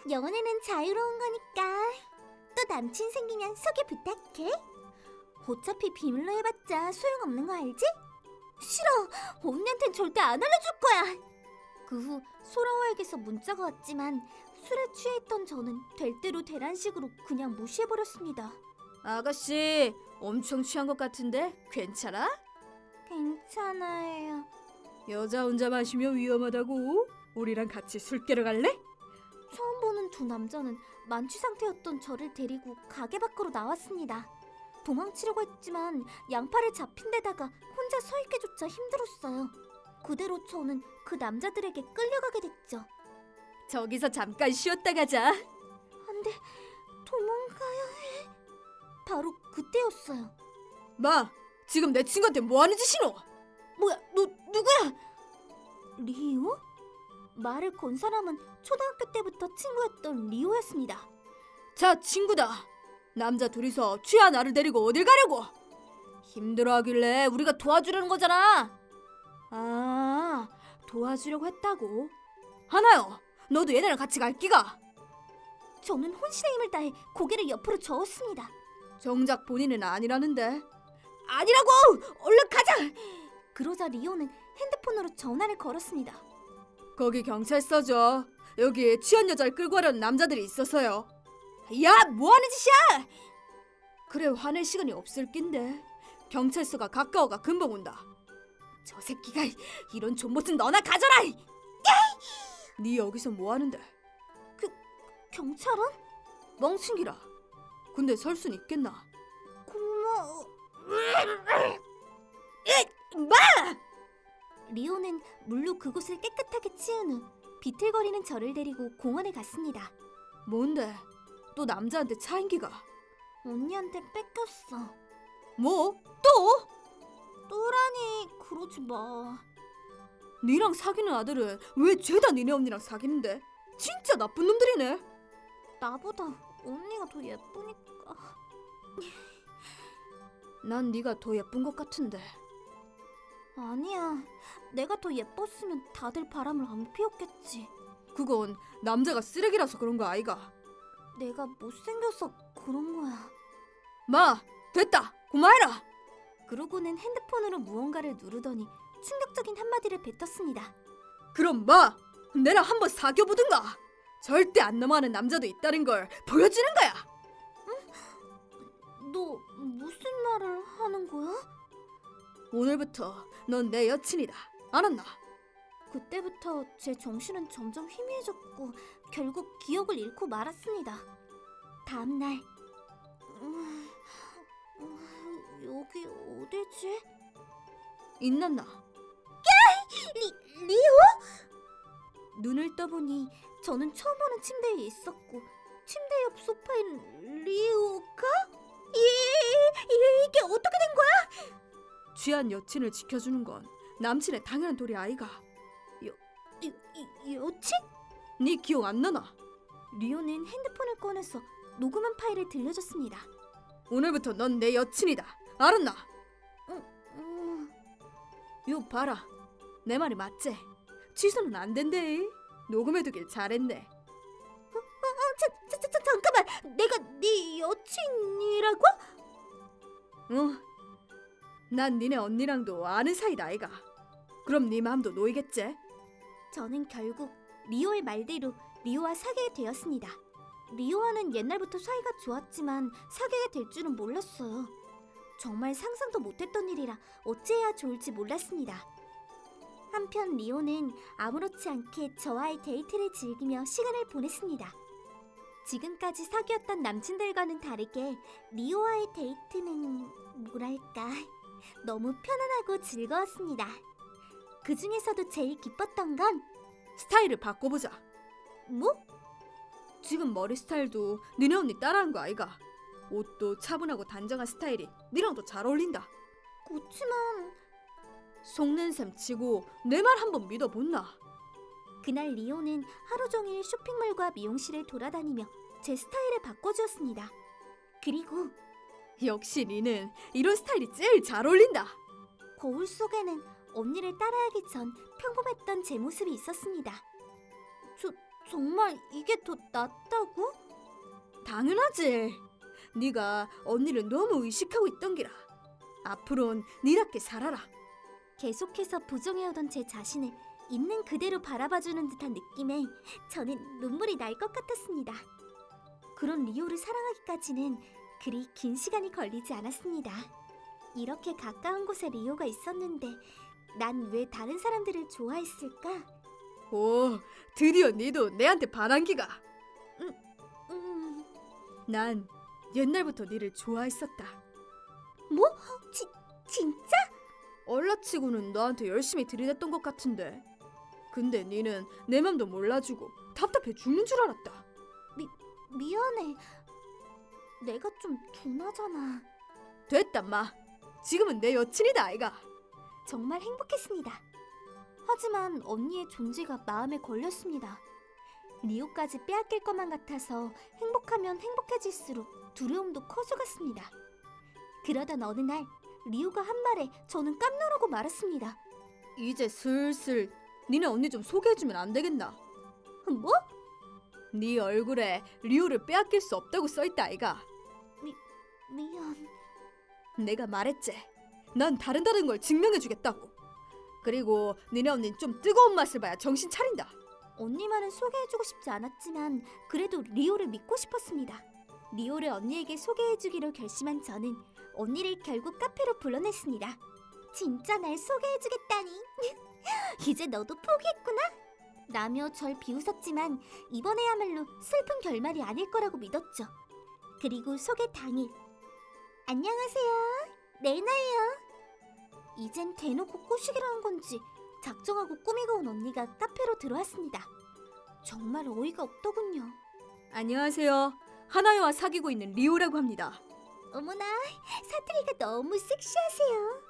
연애는 자유로운 거니까. 또 남친 생기면 소개 부탁해. 어차피 비밀로 해봤자 소용없는 거 알지? 싫어. 언니한텐 절대 안 알려줄 거야. 그 후 소라와에게서 문자가 왔지만 술에 취해있던 저는 될 대로 되란 식으로 그냥 무시해버렸습니다. 아가씨, 엄청 취한 것 같은데 괜찮아? 괜찮아요. 여자 혼자 마시면 위험하다고. 우리랑 같이 술 깨러 갈래? 처음 보는 두 남자는 만취 상태였던 저를 데리고 가게 밖으로 나왔습니다. 도망치려고 했지만 양팔을 잡힌 데다가 혼자 서 있기조차 힘들었어요. 그대로 저는 그 남자들에게 끌려가게 됐죠. 저기서 잠깐 쉬었다 가자. 안 돼, 도망가야 해. 바로 그때였어요. 마, 지금 내 친구한테 뭐 하는 짓이노? 뭐야, 너 누구야? 리오? 말을 건 사람은 초등학교 때부터 친구였던 리오였습니다. 자, 친구다. 남자 둘이서 취한 나를 데리고 어딜 가려고? 힘들어하길래 우리가 도와주려는 거잖아. 아, 도와주려고 했다고? 하나요, 너도 얘네랑 같이 갈 끼가? 저는 혼신의 힘을 다해 고개를 옆으로 저었습니다. 정작 본인은 아니라는데. 아니라고! 얼른 가자! 그러자 리오는 핸드폰으로 전화를 걸었습니다. 거기 경찰서죠. 여기 취한 여자를 끌고 가려는 남자들이 있어서요. 야, 뭐하는 짓이야! 그래, 화낼 시간이 없을 낀데. 경찰서가 가까워가 금방 온다. 저 새끼가 이런 존못은 너나 가져라! 네 여기서 뭐하는데? 경찰은? 멍충이라. 근데 설 순 있겠나? 고마워. 마! 리오는 물로 그곳을 깨끗하게 치운 후 비틀거리는 저를 데리고 공원에 갔습니다. 뭔데? 또 남자한테 차인기가? 언니한테 뺏겼어. 뭐? 또? 또라니 그러지 마. 니랑 사귀는 아들은 왜 죄다 니네 언니랑 사귀는데? 진짜 나쁜 놈들이네. 나보다 언니가 더 예쁘니까. 난 네가 더 예쁜 것 같은데. 아니야. 내가 더 예뻤으면 다들 바람을 안 피웠겠지. 그건 남자가 쓰레기라서 그런 거 아이가. 내가 못생겨서 그런 거야. 마, 됐다. 그만해라. 그러고는 핸드폰으로 무언가를 누르더니 충격적인 한마디를 뱉었습니다. 그럼 마, 내랑 한번 사귀어보든가. 절대 안 넘어가는 남자도 있다는 걸 보여주는 거야. 너 무슨 말을 하는 거야? 오늘부터 넌 내 여친이다. 알았나? 그때부터 제 정신은 점점 희미해졌고 결국 기억을 잃고 말았습니다. 다음 날 여기 어디지? 있났나? 리오? 눈을 떠보니 저는 처음 보는 침대에 있었고 침대 옆 소파엔 리오가? 이게 어떻게 된 거야? 취한 여친을 지켜주는 건 남친의 당연한 도리 아이가. 여친? 네 기억 안 나나? 리오는 핸드폰을 꺼내서 녹음한 파일을 들려줬습니다. 오늘부터 넌 내 여친이다. 알았나? 음, 요 봐라. 내 말이 맞지? 취소는 안 된대. 녹음해두길 잘했네. 잠깐만. 내가 네 여친이라고? 난 니네 언니랑도 아는 사이다 아이가. 그럼 네 마음도 놓이겠지? 저는 결국 리오의 말대로 리오와 사귀게 되었습니다. 리오와는 옛날부터 사이가 좋았지만 사귀게 될 줄은 몰랐어요. 정말 상상도 못했던 일이라 어찌해야 좋을지 몰랐습니다. 한편 리오는 아무렇지 않게 저와의 데이트를 즐기며 시간을 보냈습니다. 지금까지 사귀었던 남친들과는 다르게 리오와의 데이트는 뭐랄까 너무 편안하고 즐거웠습니다. 그 중에서도 제일 기뻤던 건 스타일을 바꿔보자. 뭐? 지금 머리 스타일도 니네 언니 따라한 거 아이가. 옷도 차분하고 단정한 스타일이 니랑 더 잘 어울린다. 그치만 속는 셈 치고 내 말 한번 믿어본나? 그날 리오는 하루 종일 쇼핑몰과 미용실을 돌아다니며 제 스타일을 바꿔주었습니다. 그리고 역시 니는 이런 스타일이 제일 잘 어울린다. 거울 속에는 언니를 따라하기 전 평범했던 제 모습이 있었습니다. 정말 이게 더 낫다고? 당연하지. 네가 언니를 너무 의식하고 있던 기라. 앞으론 니답게 살아라. 계속해서 부정해오던 제 자신을 있는 그대로 바라봐주는 듯한 느낌에 저는 눈물이 날 것 같았습니다. 그런 리오를 사랑하기까지는 그리 긴 시간이 걸리지 않았습니다. 이렇게 가까운 곳에 리오가 있었는데 난 왜 다른 사람들을 좋아했을까? 오, 드디어 니도 내한테 반한 기가. 난 옛날부터 니를 좋아했었다. 뭐? 진짜? 얼라치고는 너한테 열심히 들이댔던 것 같은데. 근데 니는 내 맘도 몰라주고 답답해 죽는 줄 알았다. 미안해. 내가 좀 둔하잖아. 됐다 마. 지금은 내 여친이다 아이가. 정말 행복했습니다. 하지만 언니의 존재가 마음에 걸렸습니다. 리오까지 빼앗길 것만 같아서 행복하면 행복해질수록 두려움도 커져갔습니다. 그러던 어느 날 리오가 한 말에 저는 깜놀하고 말았습니다. 이제 슬슬 니네 언니 좀 소개해주면 안 되겠나? 뭐? 네 얼굴에 리오를 빼앗길 수 없다고 써있다 아이가. 미안. 내가 말했지. 난 다른 걸 증명해주겠다고. 그리고 니네 언니는 좀 뜨거운 맛을 봐야 정신 차린다. 언니 말은 소개해주고 싶지 않았지만 그래도 리오를 믿고 싶었습니다. 리오를 언니에게 소개해주기로 결심한 저는 언니를 결국 카페로 불러냈습니다. 진짜 날 소개해주겠다니. 이제 너도 포기했구나? 라며 절 비웃었지만 이번에야말로 슬픈 결말이 아닐 거라고 믿었죠. 그리고 소개 당일. 안녕하세요. 레나예요. 이젠 대놓고 꼬시기로 한 건지 작정하고 꾸미고 온 언니가 카페로 들어왔습니다. 정말 어이가 없더군요. 안녕하세요. 하나여와 사귀고 있는 리오라고 합니다. 어머나, 사투리가 너무 섹시하세요.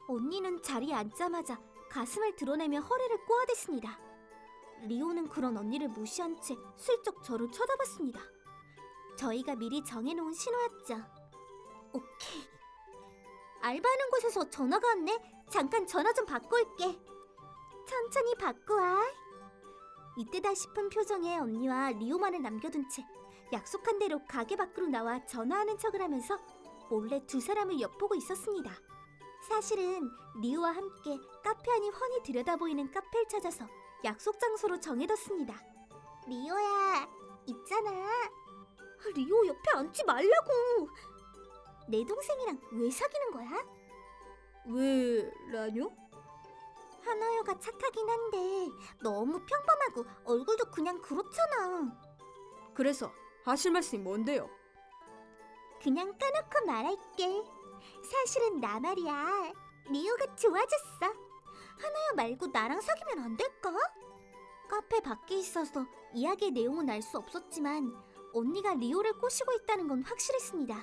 언니는 자리에 앉자마자 가슴을 드러내며 허리를 꼬아댔습니다. 리오는 그런 언니를 무시한 채 슬쩍 저를 쳐다봤습니다. 저희가 미리 정해놓은 신호였죠. 오케이. 알바하는 곳에서 전화가 왔네. 잠깐 전화 좀 받고 올게. 천천히 받고 와. 이때다 싶은 표정의 언니와 리오만을 남겨둔 채 약속한 대로 가게 밖으로 나와 전화하는 척을 하면서 몰래 두 사람을 엿보고 있었습니다. 사실은 리오와 함께 카페 안이 훤히 들여다보이는 카페를 찾아서 약속 장소로 정해뒀습니다. 리오야, 있잖아. 리오 옆에 앉지 말라고. 내 동생이랑 왜 사귀는 거야? 왜라뇨? 하나여가 착하긴 한데 너무 평범하고 얼굴도 그냥 그렇잖아. 그래서 하실 말씀이 뭔데요? 그냥 까놓고 말할게. 사실은 나 말이야. 리오가 좋아졌어. 하나여 말고 나랑 사귀면 안 될까? 카페 밖에 있어서 이야기의 내용은 알 수 없었지만 언니가 리오를 꼬시고 있다는 건 확실했습니다.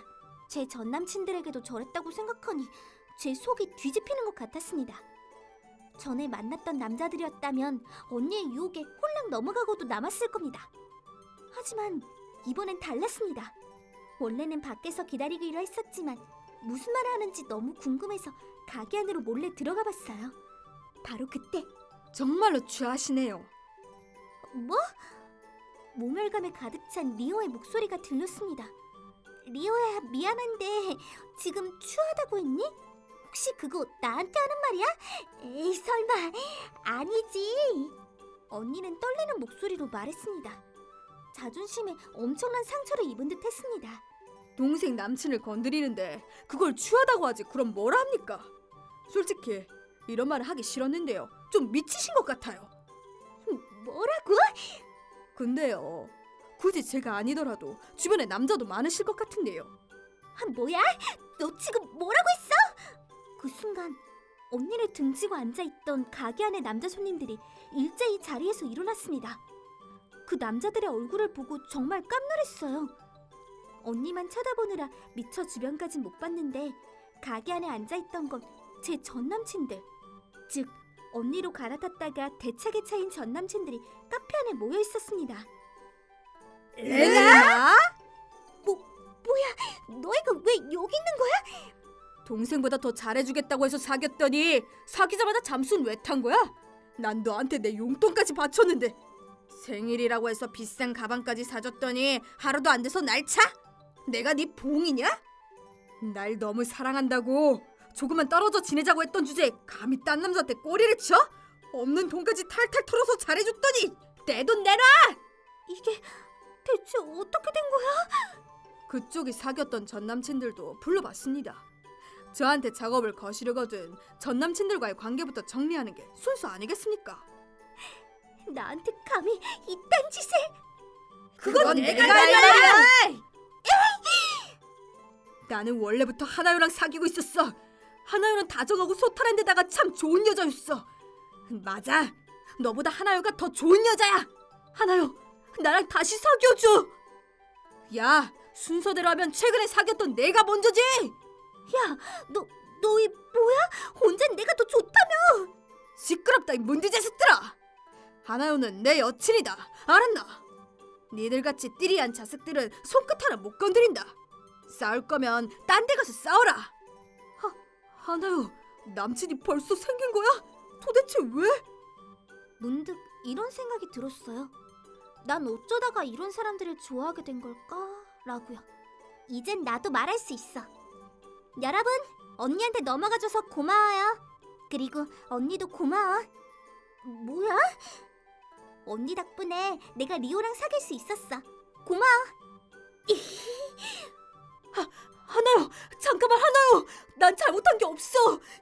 제 전남친들에게도 저랬다고 생각하니 제 속이 뒤집히는 것 같았습니다. 전에 만났던 남자들이었다면 언니의 유혹에 홀랑 넘어가고도 남았을 겁니다. 하지만 이번엔 달랐습니다. 원래는 밖에서 기다리기로 했었지만 무슨 말을 하는지 너무 궁금해서 가게 안으로 몰래 들어가 봤어요. 바로 그때 정말로 취하시네요. 뭐? 모멸감에 가득 찬 리오의 목소리가 들렸습니다. 리오야, 미안한데 지금 추하다고 했니? 혹시 그거 나한테 하는 말이야? 에이, 설마. 아니지. 언니는 떨리는 목소리로 말했습니다. 자존심에 엄청난 상처를 입은 듯 했습니다. 동생 남친을 건드리는데 그걸 취하다고 하지 그럼 뭐라 합니까? 솔직히 이런 말을 하기 싫었는데요. 좀 미치신 것 같아요. 뭐라고? 근데요, 굳이 제가 아니더라도 주변에 남자도 많으실 것 같은데요. 뭐야? 너 지금 뭐라고 했어? 그 순간 언니를 등지고 앉아있던 가게 안의 남자 손님들이 일제히 자리에서 일어났습니다. 그 남자들의 얼굴을 보고 정말 깜놀했어요. 언니만 쳐다보느라 미처 주변까진 못 봤는데 가게 안에 앉아있던 건 제 전남친들, 즉 언니로 갈아탔다가 대차게 차인 전남친들이 카페 안에 모여 있었습니다. 레나? 뭐야? 너희가 왜 여기 있는 거야? 동생보다 더 잘해주겠다고 해서 사귀었더니 사귀자마자 잠수는 왜 탄 거야? 난 너한테 내 용돈까지 바쳤는데 생일이라고 해서 비싼 가방까지 사줬더니 하루도 안 돼서 날 차? 내가 네 봉이냐? 날 너무 사랑한다고 조금만 떨어져 지내자고 했던 주제에 감히 딴 남자한테 꼬리를 쳐? 없는 돈까지 탈탈 털어서 잘해줬더니 내 돈 내놔! 이게 대체 어떻게 된 거야? 그쪽이 사귀었던 전남친들도 불러봤습니다. 저한테 작업을 거시르거든 전남친들과의 관계부터 정리하는 게 순서 아니겠습니까? 나한테 감히 이딴 짓을. 그건 내가 할 말이야! 나는 원래부터 하나요랑 사귀고 있었어. 하나요는 다정하고 소탈한 데다가 참 좋은 여자였어. 맞아, 너보다 하나요가 더 좋은 여자야. 하나요, 나랑 다시 사귀어줘. 야, 순서대로 하면 최근에 사귀었던 내가 먼저지. 야, 너희 뭐야? 언젠 내가 더 좋다며. 시끄럽다 이 문디제스들아. 하나요는 내 여친이다, 알았나? 니들같이 띠리한 자식들은 손끝 하나 못 건드린다. 싸울 거면 딴 데 가서 싸워라. 하나요, 남친이 벌써 생긴 거야? 도대체 왜? 문득 이런 생각이 들었어요. 난 어쩌다가 이런 사람들을 좋아하게 된 걸까? 라고요. 이젠 나도 말할 수 있어. 여러분, 언니한테 넘어가줘서 고마워요. 그리고 언니도 고마워. 뭐야? 언니 덕분에 내가 리오랑 사귈 수 있었어. 고마워. 하나요, 잠깐만. 하나요, 난 잘못한 게 없어.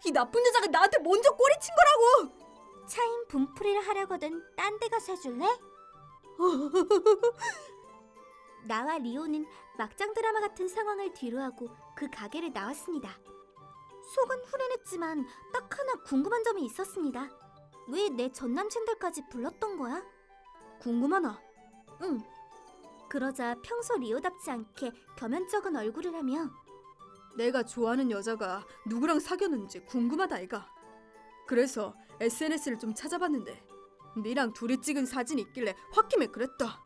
이 나쁜 여자가 나한테 먼저 꼬리친 거라고. 차인 분풀이를 하려거든 딴 데 가서 해줄래? 나와 리오는 막장 드라마 같은 상황을 뒤로하고 그 가게를 나왔습니다. 속은 후련했지만 딱 하나 궁금한 점이 있었습니다. 왜 내 전남친들까지 불렀던 거야? 궁금하나? 응. 그러자 평소 리오답지 않게 겸연쩍은 얼굴을 하며 내가 좋아하는 여자가 누구랑 사귀었는지 궁금하다 아이가. 그래서 SNS를 좀 찾아봤는데 니랑 둘이 찍은 사진이 있길래 홧김에 그랬다.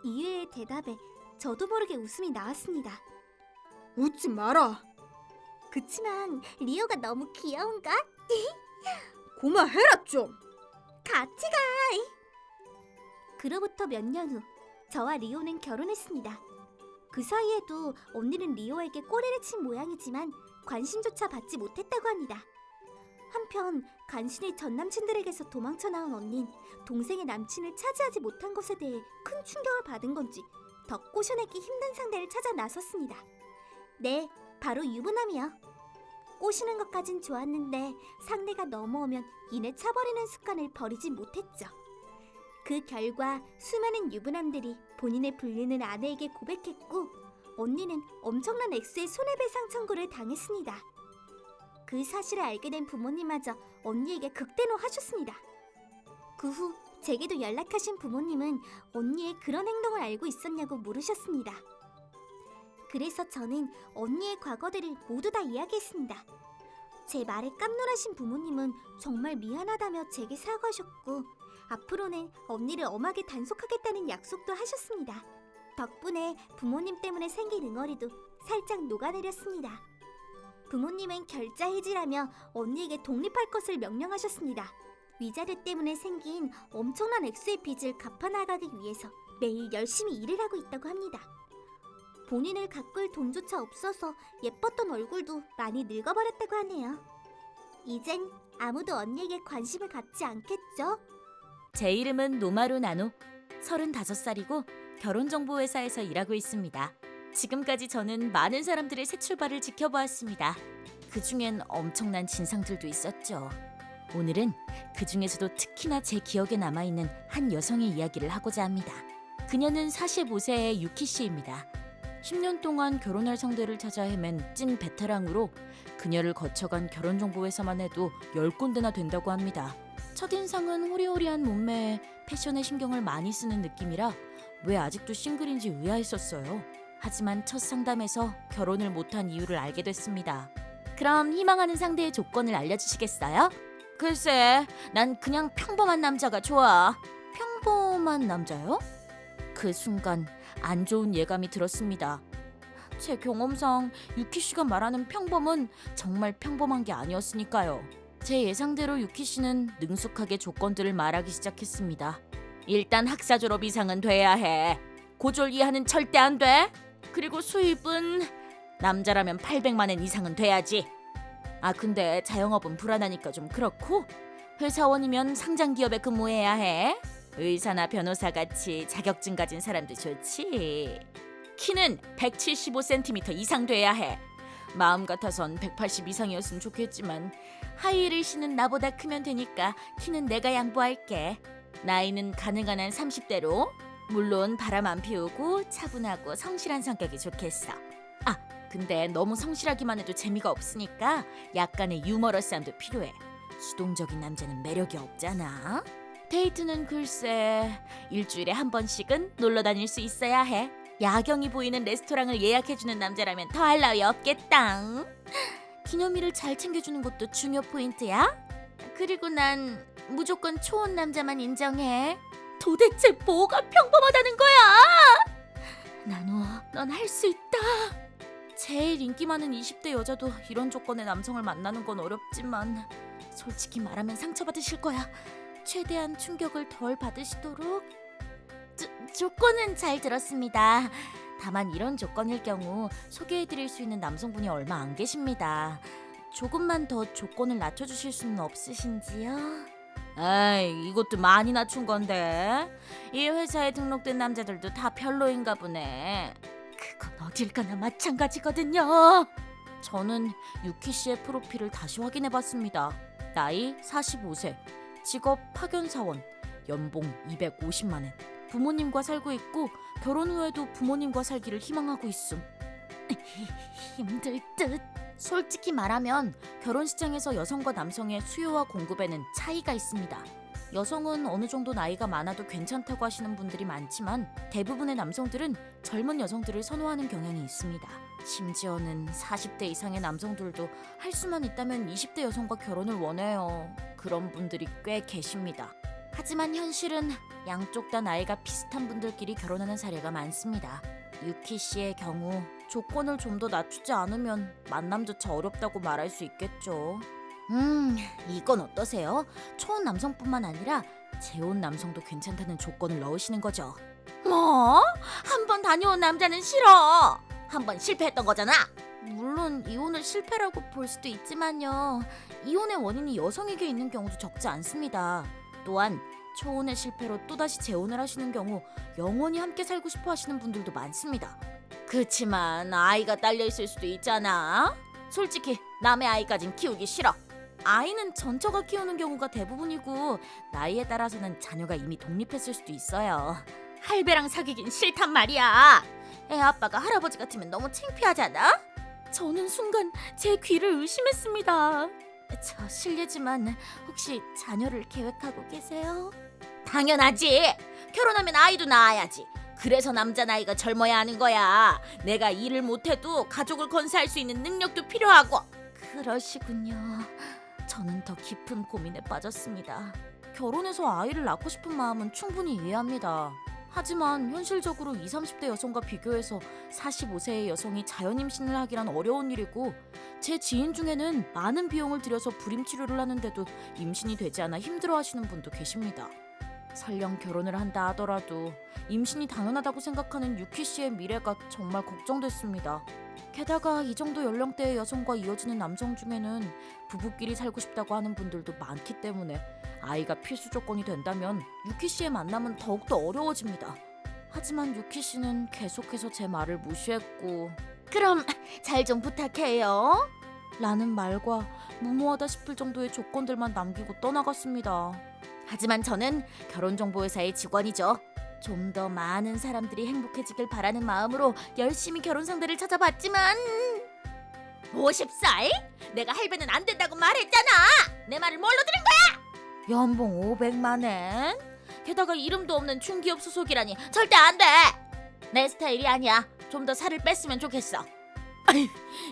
이유의 대답에 저도 모르게 웃음이 나왔습니다. 웃지 마라. 그치만 리오가 너무 귀여운가? 고마해라 좀. 같이 가! 그로부터 몇 년 후 저와 리오는 결혼했습니다. 그 사이에도 언니는 리오에게 꼬리를 친 모양이지만 관심조차 받지 못했다고 합니다. 한편 간신히 전 남친들에게서 도망쳐 나온 언닌 동생의 남친을 차지하지 못한 것에 대해 큰 충격을 받은 건지 더 꼬셔내기 힘든 상대를 찾아 나섰습니다. 네, 바로 유부남이요. 꼬시는 것까진 좋았는데 상대가 넘어오면 이내 차버리는 습관을 버리지 못했죠. 그 결과 수많은 유부남들이 본인의 불리는 아내에게 고백했고 언니는 엄청난 액수의 손해배상 청구를 당했습니다. 그 사실을 알게 된 부모님마저 언니에게 극대노하셨습니다. 그 후 제게도 연락하신 부모님은 언니의 그런 행동을 알고 있었냐고 물으셨습니다. 그래서 저는 언니의 과거들을 모두 다 이야기했습니다. 제 말에 깜놀하신 부모님은 정말 미안하다며 제게 사과하셨고 앞으로는 언니를 엄하게 단속하겠다는 약속도 하셨습니다. 덕분에 부모님 때문에 생긴 응어리도 살짝 녹아내렸습니다. 부모님은 결자 해지라며 언니에게 독립할 것을 명령하셨습니다. 위자료 때문에 생긴 엄청난 액수의 빚을 갚아나가기 위해서 매일 열심히 일을 하고 있다고 합니다. 본인을 가꿀 돈조차 없어서 예뻤던 얼굴도 많이 늙어버렸다고 하네요. 이젠 아무도 언니에게 관심을 갖지 않겠죠? 제 이름은 노마루 나노. 35살이고 결혼정보회사에서 일하고 있습니다. 지금까지 저는 많은 사람들의 새 출발을 지켜보았습니다. 그중엔 엄청난 진상들도 있었죠. 오늘은 그중에서도 특히나 제 기억에 남아있는 한 여성의 이야기를 하고자 합니다. 그녀는 45세의 유키 씨입니다. 10년 동안 결혼할 상대를 찾아 헤맨 찐 베테랑으로 그녀를 거쳐간 결혼정보회사만 해도 10군데나 된다고 합니다. 첫인상은 호리호리한 몸매에 패션에 신경을 많이 쓰는 느낌이라 왜 아직도 싱글인지 의아했었어요. 하지만 첫 상담에서 결혼을 못한 이유를 알게 됐습니다. 그럼 희망하는 상대의 조건을 알려주시겠어요? 글쎄, 난 그냥 평범한 남자가 좋아. 평범한 남자요? 그 순간 안 좋은 예감이 들었습니다. 제 경험상 유키 씨가 말하는 평범은 정말 평범한 게 아니었으니까요. 제 예상대로 유키 씨는 능숙하게 조건들을 말하기 시작했습니다. 일단 학사 졸업 이상은 돼야 해. 고졸 이하는 절대 안 돼. 그리고 수입은 남자라면 800만 원 이상은 돼야지. 아 근데 자영업은 불안하니까 좀 그렇고 회사원이면 상장 기업에 근무해야 해. 의사나 변호사 같이 자격증 가진 사람도 좋지. 키는 175cm 이상 돼야 해. 마음 같아선 180 이상이었으면 좋겠지만 하이힐을 신은 나보다 크면 되니까 키는 내가 양보할게. 나이는 가능한 한 30대로. 물론 바람 안 피우고 차분하고 성실한 성격이 좋겠어. 아 근데 너무 성실하기만 해도 재미가 없으니까 약간의 유머러스함도 필요해. 수동적인 남자는 매력이 없잖아. 데이트는 글쎄 일주일에 한 번씩은 놀러 다닐 수 있어야 해. 야경이 보이는 레스토랑을 예약해주는 남자라면 더할 나위 없겠다. 기념일을 잘 챙겨주는 것도 중요 포인트야. 그리고 난 무조건 초혼 남자만 인정해. 도대체 뭐가 평범하다는 거야? 나노, 넌 할 수 있다. 제일 인기 많은 20대 여자도 이런 조건의 남성을 만나는 건 어렵지만 솔직히 말하면 상처받으실 거야. 최대한 충격을 덜 받으시도록. 조건은 잘 들었습니다. 다만 이런 조건일 경우 소개해드릴 수 있는 남성분이 얼마 안 계십니다. 조금만 더 조건을 낮춰주실 수는 없으신지요? 에이, 이것도 많이 낮춘 건데. 이 회사에 등록된 남자들도 다 별로인가 보네. 그건 어딜 가나 마찬가지거든요. 저는 유키 씨의 프로필을 다시 확인해봤습니다. 나이 45세, 직업 파견사원, 연봉 250만 원. 부모님과 살고 있고 결혼 후에도 부모님과 살기를 희망하고 있음. 힘들 듯. 솔직히 말하면 결혼 시장에서 여성과 남성의 수요와 공급에는 차이가 있습니다. 여성은 어느 정도 나이가 많아도 괜찮다고 하시는 분들이 많지만 대부분의 남성들은 젊은 여성들을 선호하는 경향이 있습니다. 심지어는 40대 이상의 남성들도 할 수만 있다면 20대 여성과 결혼을 원해요. 그런 분들이 꽤 계십니다. 하지만 현실은 양쪽 다 나이가 비슷한 분들끼리 결혼하는 사례가 많습니다. 유키 씨의 경우 조건을 좀 더 낮추지 않으면 만남조차 어렵다고 말할 수 있겠죠. 이건 어떠세요? 초혼 남성뿐만 아니라 재혼 남성도 괜찮다는 조건을 넣으시는 거죠. 뭐? 한 번 다녀온 남자는 싫어. 한 번 실패했던 거잖아. 물론 이혼을 실패라고 볼 수도 있지만요. 이혼의 원인이 여성에게 있는 경우도 적지 않습니다. 또한 초혼의 실패로 또다시 재혼을 하시는 경우 영원히 함께 살고 싶어 하시는 분들도 많습니다. 그치만 아이가 딸려 있을 수도 있잖아. 솔직히 남의 아이까진 키우기 싫어. 아이는 전처가 키우는 경우가 대부분이고 나이에 따라서는 자녀가 이미 독립했을 수도 있어요. 할배랑 사귀긴 싫단 말이야. 애 아빠가 할아버지 같으면 너무 창피하잖아. 저는 순간 제 귀를 의심했습니다. 저 실례지만 혹시 자녀를 계획하고 계세요? 당연하지. 결혼하면 아이도 낳아야지. 그래서 남자 나이가 젊어야 하는 거야. 내가 일을 못해도 가족을 건사할 수 있는 능력도 필요하고. 그러시군요. 저는 더 깊은 고민에 빠졌습니다. 결혼해서 아이를 낳고 싶은 마음은 충분히 이해합니다. 하지만 현실적으로 20, 30대 여성과 비교해서 45세의 여성이 자연 임신을 하기란 어려운 일이고 제 지인 중에는 많은 비용을 들여서 불임 치료를 하는데도 임신이 되지 않아 힘들어하시는 분도 계십니다. 설령 결혼을 한다 하더라도 임신이 당연하다고 생각하는 유키 씨의 미래가 정말 걱정됐습니다. 게다가 이 정도 연령대의 여성과 이어지는 남성 중에는 부부끼리 살고 싶다고 하는 분들도 많기 때문에 아이가 필수 조건이 된다면 유키 씨의 만남은 더욱더 어려워집니다. 하지만 유키 씨는 계속해서 제 말을 무시했고 그럼 잘 좀 부탁해요 라는 말과 무모하다 싶을 정도의 조건들만 남기고 떠나갔습니다. 하지만 저는 결혼정보회사의 직원이죠. 좀 더 많은 사람들이 행복해지길 바라는 마음으로 열심히 결혼 상대를 찾아봤지만 50살? 내가 할배는 안 된다고 말했잖아. 내 말을 뭘로 들은 거야? 연봉 500만 엔? 게다가 이름도 없는 중기업 소속이라니 절대 안 돼. 내 스타일이 아니야. 좀 더 살을 뺐으면 좋겠어.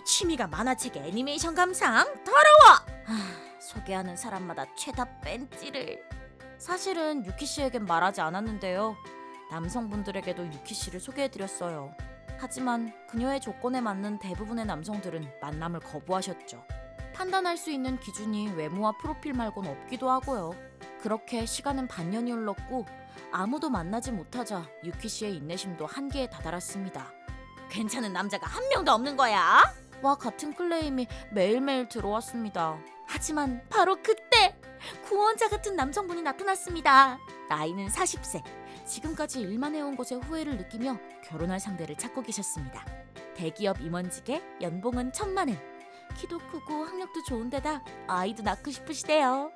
취미가 만화책 애니메이션 감상? 더러워. 소개하는 사람마다 죄다 뺀찌를. 사실은 유키 씨에겐 말하지 않았는데요. 남성분들에게도 유키 씨를 소개해드렸어요. 하지만 그녀의 조건에 맞는 대부분의 남성들은 만남을 거부하셨죠. 판단할 수 있는 기준이 외모와 프로필 말곤 없기도 하고요. 그렇게 시간은 반년이 흘렀고 아무도 만나지 못하자 유키 씨의 인내심도 한계에 다다랐습니다. 괜찮은 남자가 한 명도 없는 거야? 와 같은 클레임이 매일매일 들어왔습니다. 하지만 바로 그때 구원자 같은 남성분이 나타났습니다. 나이는 40세. 지금까지 일만 해온 것에 후회를 느끼며 결혼할 상대를 찾고 계셨습니다. 대기업 임원직에 연봉은 1,000만 엔. 키도 크고 학력도 좋은데다 아이도 낳고 싶으시대요.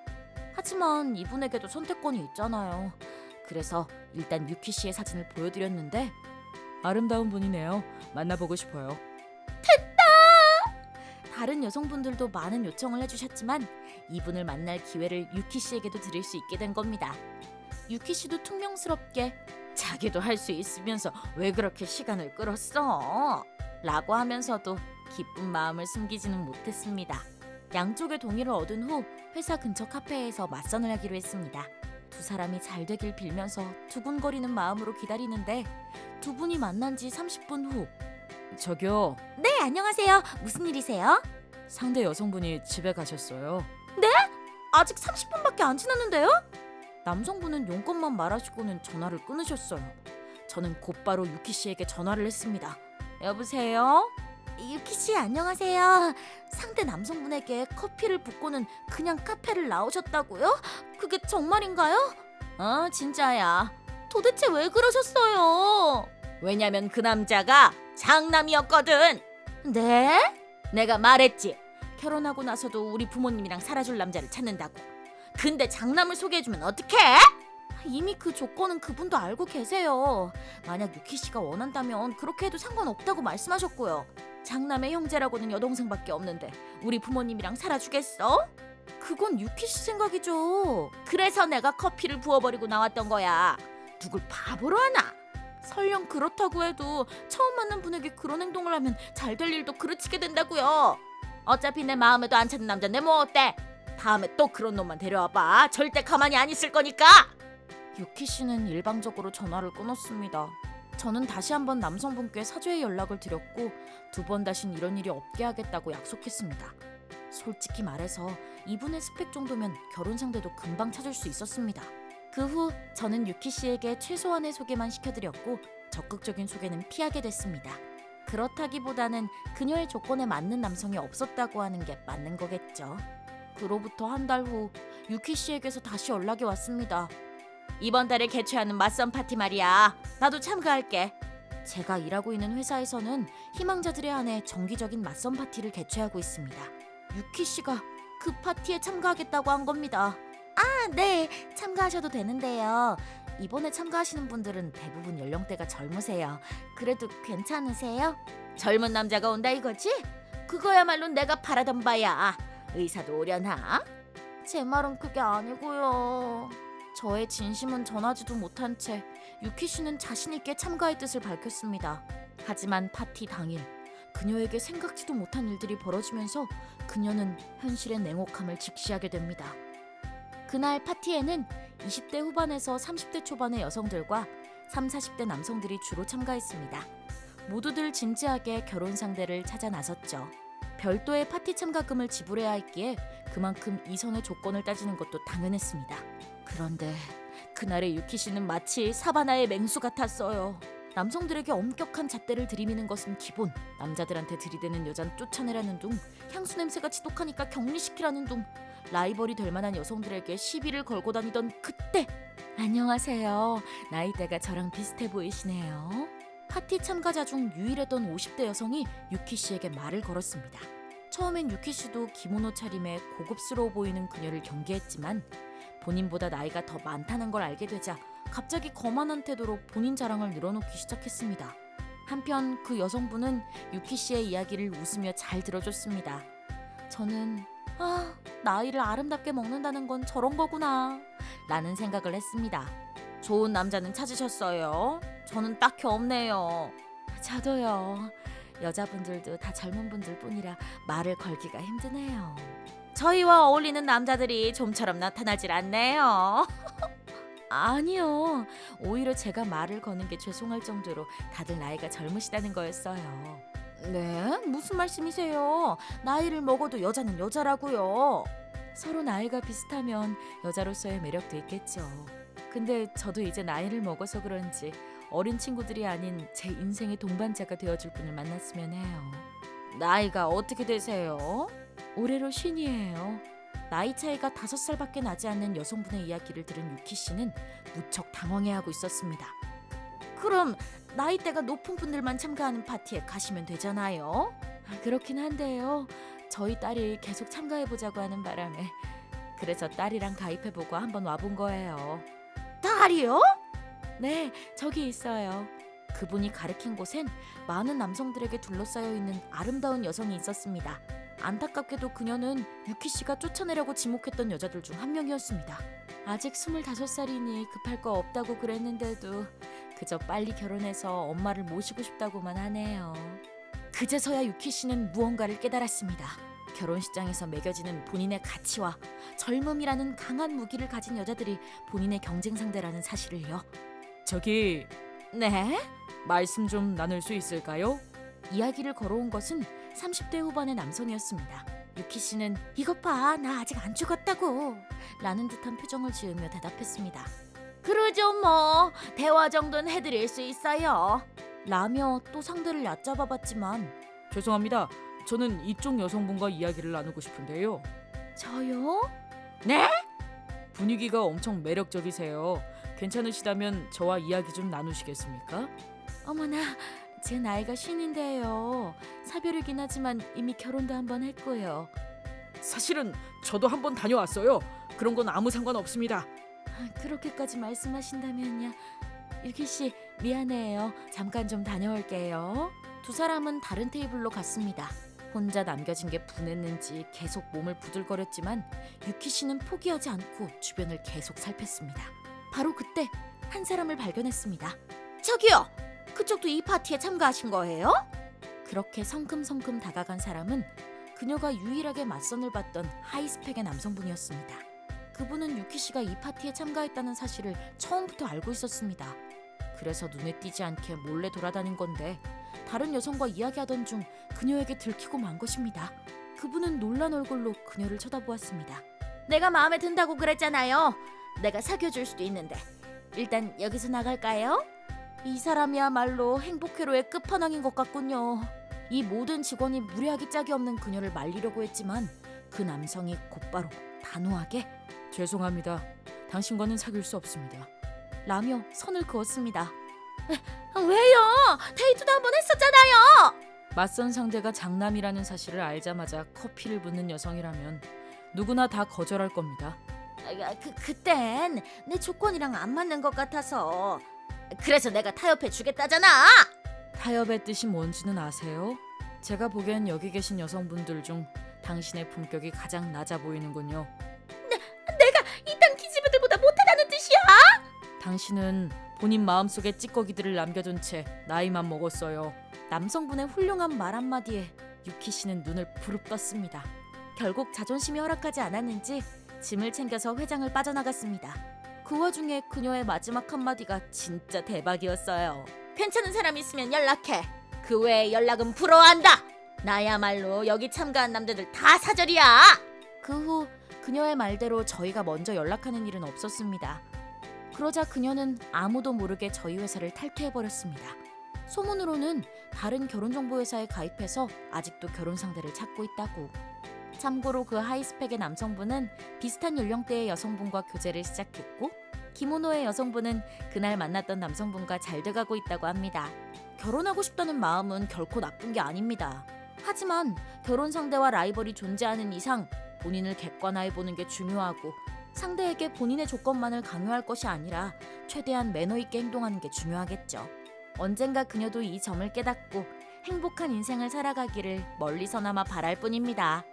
하지만 이분에게도 선택권이 있잖아요. 그래서 일단 유키 씨의 사진을 보여드렸는데 아름다운 분이네요. 만나보고 싶어요. 다른 여성분들도 많은 요청을 해주셨지만 이분을 만날 기회를 유키 씨에게도 드릴 수 있게 된 겁니다. 유키 씨도 퉁명스럽게 자기도 할 수 있으면서 왜 그렇게 시간을 끌었어? 라고 하면서도 기쁜 마음을 숨기지는 못했습니다. 양쪽의 동의를 얻은 후 회사 근처 카페에서 맞선을 하기로 했습니다. 두 사람이 잘 되길 빌면서 두근거리는 마음으로 기다리는데 두 분이 만난 지 30분 후 저기요. 네, 안녕하세요. 무슨 일이세요? 상대 여성분이 집에 가셨어요. 네? 아직 30분밖에 안 지났는데요? 남성분은 용건만 말하시고는 전화를 끊으셨어요. 저는 곧바로 유키 씨에게 전화를 했습니다. 여보세요? 유키 씨 안녕하세요. 상대 남성분에게 커피를 붓고는 그냥 카페를 나오셨다고요? 그게 정말인가요? 진짜야. 도대체 왜 그러셨어요? 왜냐면 그 남자가 장남이었거든. 네? 내가 말했지. 결혼하고 나서도 우리 부모님이랑 살아줄 남자를 찾는다고. 근데 장남을 소개해주면 어떡해? 이미 그 조건은 그분도 알고 계세요. 만약 유키 씨가 원한다면 그렇게 해도 상관없다고 말씀하셨고요. 장남의 형제라고는 여동생밖에 없는데 우리 부모님이랑 살아주겠어? 그건 유키 씨 생각이죠. 그래서 내가 커피를 부어버리고 나왔던 거야. 누굴 바보로 하나? 설령 그렇다고 해도 처음 만난 분에게 그런 행동을 하면 잘 될 일도 그르치게 된다고요. 어차피 내 마음에도 안 차는 남잔데 뭐 어때? 다음에 또 그런 놈만 데려와봐. 절대 가만히 안 있을 거니까. 유키 씨는 일방적으로 전화를 끊었습니다. 저는 다시 한번 남성분께 사죄의 연락을 드렸고 2번 다신 이런 일이 없게 하겠다고 약속했습니다. 솔직히 말해서 이분의 스펙 정도면 결혼 상대도 금방 찾을 수 있었습니다. 그 후 저는 유키 씨에게 최소한의 소개만 시켜드렸고 적극적인 소개는 피하게 됐습니다. 그렇다기보다는 그녀의 조건에 맞는 남성이 없었다고 하는 게 맞는 거겠죠. 그로부터 한 달 후 유키 씨에게서 다시 연락이 왔습니다. 이번 달에 개최하는 맞선 파티 말이야. 나도 참가할게. 제가 일하고 있는 회사에서는 희망자들에 한해 정기적인 맞선 파티를 개최하고 있습니다. 유키 씨가 그 파티에 참가하겠다고 한 겁니다. 아, 네. 참가하셔도 되는데요. 이번에 참가하시는 분들은 대부분 연령대가 젊으세요. 그래도 괜찮으세요? 젊은 남자가 온다 이거지? 그거야말로 내가 바라던 바야. 의사도 오려나? 제 말은 그게 아니고요. 저의 진심은 전하지도 못한 채 유키 씨는 자신 있게 참가의 뜻을 밝혔습니다. 하지만 파티 당일 그녀에게 생각지도 못한 일들이 벌어지면서 그녀는 현실의 냉혹함을 직시하게 됩니다. 그날 파티에는 20대 후반에서 30대 초반의 여성들과 30, 40대 남성들이 주로 참가했습니다. 모두들 진지하게 결혼 상대를 찾아 나섰죠. 별도의 파티 참가금을 지불해야 했기에 그만큼 이성의 조건을 따지는 것도 당연했습니다. 그런데 그날의 유키 씨는 마치 사바나의 맹수 같았어요. 남성들에게 엄격한 잣대를 들이미는 것은 기본, 남자들한테 들이대는 여잔 쫓아내라는 둥, 향수 냄새가 지독하니까 격리시키라는 둥, 라이벌이 될 만한 여성들에게 시비를 걸고 다니던 그때! 안녕하세요. 나이대가 저랑 비슷해 보이시네요. 파티 참가자 중 유일했던 50대 여성이 유키 씨에게 말을 걸었습니다. 처음엔 유키 씨도 기모노 차림에 고급스러워 보이는 그녀를 경계했지만 본인보다 나이가 더 많다는 걸 알게 되자 갑자기 거만한 태도로 본인 자랑을 늘어놓기 시작했습니다. 한편 그 여성분은 유키 씨의 이야기를 웃으며 잘 들어줬습니다. 저는 나이를 아름답게 먹는다는 건 저런 거구나 라는 생각을 했습니다. 좋은 남자는 찾으셨어요? 저는 딱히 없네요. 저도요. 여자분들도 다 젊은 분들 뿐이라 말을 걸기가 힘드네요. 저희와 어울리는 남자들이 좀처럼 나타나질 않네요. 아니요. 오히려 제가 말을 거는 게 죄송할 정도로 다들 나이가 젊으시다는 거였어요. 네? 무슨 말씀이세요? 나이를 먹어도 여자는 여자라고요. 서로 나이가 비슷하면 여자로서의 매력도 있겠죠. 근데 저도 이제 나이를 먹어서 그런지 어린 친구들이 아닌 제 인생의 동반자가 되어줄 분을 만났으면 해요. 나이가 어떻게 되세요? 올해로 50이에요. 나이 차이가 5살밖에 나지 않는 여성분의 이야기를 들은 유키 씨는 무척 당황해하고 있었습니다. 그럼 나이대가 높은 분들만 참가하는 파티에 가시면 되잖아요. 그렇긴 한데요. 저희 딸이 계속 참가해보자고 하는 바람에 그래서 딸이랑 가입해보고 한번 와본 거예요. 딸이요? 네, 저기 있어요. 그분이 가리킨 곳엔 많은 남성들에게 둘러싸여 있는 아름다운 여성이 있었습니다. 안타깝게도 그녀는 유키 씨가 쫓아내려고 지목했던 여자들 중 한 명이었습니다. 아직 25살이니 급할 거 없다고 그랬는데도 그저 빨리 결혼해서 엄마를 모시고 싶다고만 하네요. 그제서야 유키 씨는 무언가를 깨달았습니다. 결혼식장에서 매겨지는 본인의 가치와 젊음이라는 강한 무기를 가진 여자들이 본인의 경쟁 상대라는 사실을요. 저기, 네? 말씀 좀 나눌 수 있을까요? 이야기를 걸어온 것은 30대 후반의 남성이었습니다. 유키 씨는 이것 봐, 나 아직 안 죽었다고 라는 듯한 표정을 지으며 대답했습니다. 그러죠 뭐, 대화 정도는 해드릴 수 있어요 라며 또 상대를 얕잡아봤지만 죄송합니다. 저는 이쪽 여성분과 이야기를 나누고 싶은데요. 저요? 네? 분위기가 엄청 매력적이세요. 괜찮으시다면 저와 이야기 좀 나누시겠습니까? 어머나, 제 나이가 50인데요. 사별이긴 하지만 이미 결혼도 한번 했고요. 사실은 저도 한번 다녀왔어요. 그런 건 아무 상관없습니다. 그렇게까지 말씀하신다면요. 유키 씨, 미안해요. 잠깐 좀 다녀올게요. 두 사람은 다른 테이블로 갔습니다. 혼자 남겨진 게 분했는지 계속 몸을 부들거렸지만 유키 씨는 포기하지 않고 주변을 계속 살폈습니다. 바로 그때 한 사람을 발견했습니다. 저기요! 그쪽도 이 파티에 참가하신 거예요? 그렇게 성큼성큼 다가간 사람은 그녀가 유일하게 맞선을 봤던 하이스펙의 남성분이었습니다. 그분은 유키 씨가 이 파티에 참가했다는 사실을 처음부터 알고 있었습니다. 그래서 눈에 띄지 않게 몰래 돌아다닌 건데 다른 여성과 이야기하던 중 그녀에게 들키고 만 것입니다. 그분은 놀란 얼굴로 그녀를 쳐다보았습니다. 내가 마음에 든다고 그랬잖아요. 내가 사귀어줄 수도 있는데 일단 여기서 나갈까요? 이 사람이야말로 행복회로의 끝판왕인 것 같군요. 이 모든 직원이 무례하기 짝이 없는 그녀를 말리려고 했지만 그 남성이 곧바로 단호하게 죄송합니다. 당신과는 사귈 수 없습니다. 라며 선을 그었습니다. 왜요? 데이트도 한번 했었잖아요. 맞선 상대가 장남이라는 사실을 알자마자 커피를 붓는 여성이라면 누구나 다 거절할 겁니다. 그땐 내 조건이랑 안 맞는 것 같아서 그래서 내가 타협해 주겠다잖아. 타협의 뜻이 뭔지는 아세요? 제가 보기엔 여기 계신 여성분들 중 당신의 품격이 가장 낮아 보이는군요. 내가 이딴 기집애들보다 못하다는 뜻이야? 당신은 본인 마음속에 찌꺼기들을 남겨둔 채 나이만 먹었어요. 남성분의 훌륭한 말 한마디에 유키 씨는 눈을 부릅떴습니다. 결국 자존심이 허락하지 않았는지 짐을 챙겨서 회장을 빠져나갔습니다. 그 와중에 그녀의 마지막 한마디가 진짜 대박이었어요. 괜찮은 사람 있으면 연락해. 그 외에 연락은 부러워한다. 나야말로 여기 참가한 남자들 다 사절이야. 그 후 그녀의 말대로 저희가 먼저 연락하는 일은 없었습니다. 그러자 그녀는 아무도 모르게 저희 회사를 탈퇴해버렸습니다. 소문으로는 다른 결혼정보회사에 가입해서 아직도 결혼 상대를 찾고 있다고. 참고로 그 하이스펙의 남성분은 비슷한 연령대의 여성분과 교제를 시작했고 기모노의 여성분은 그날 만났던 남성분과 잘 돼가고 있다고 합니다. 결혼하고 싶다는 마음은 결코 나쁜 게 아닙니다. 하지만 결혼 상대와 라이벌이 존재하는 이상 본인을 객관화해보는 게 중요하고 상대에게 본인의 조건만을 강요할 것이 아니라 최대한 매너 있게 행동하는 게 중요하겠죠. 언젠가 그녀도 이 점을 깨닫고 행복한 인생을 살아가기를 멀리서나마 바랄 뿐입니다.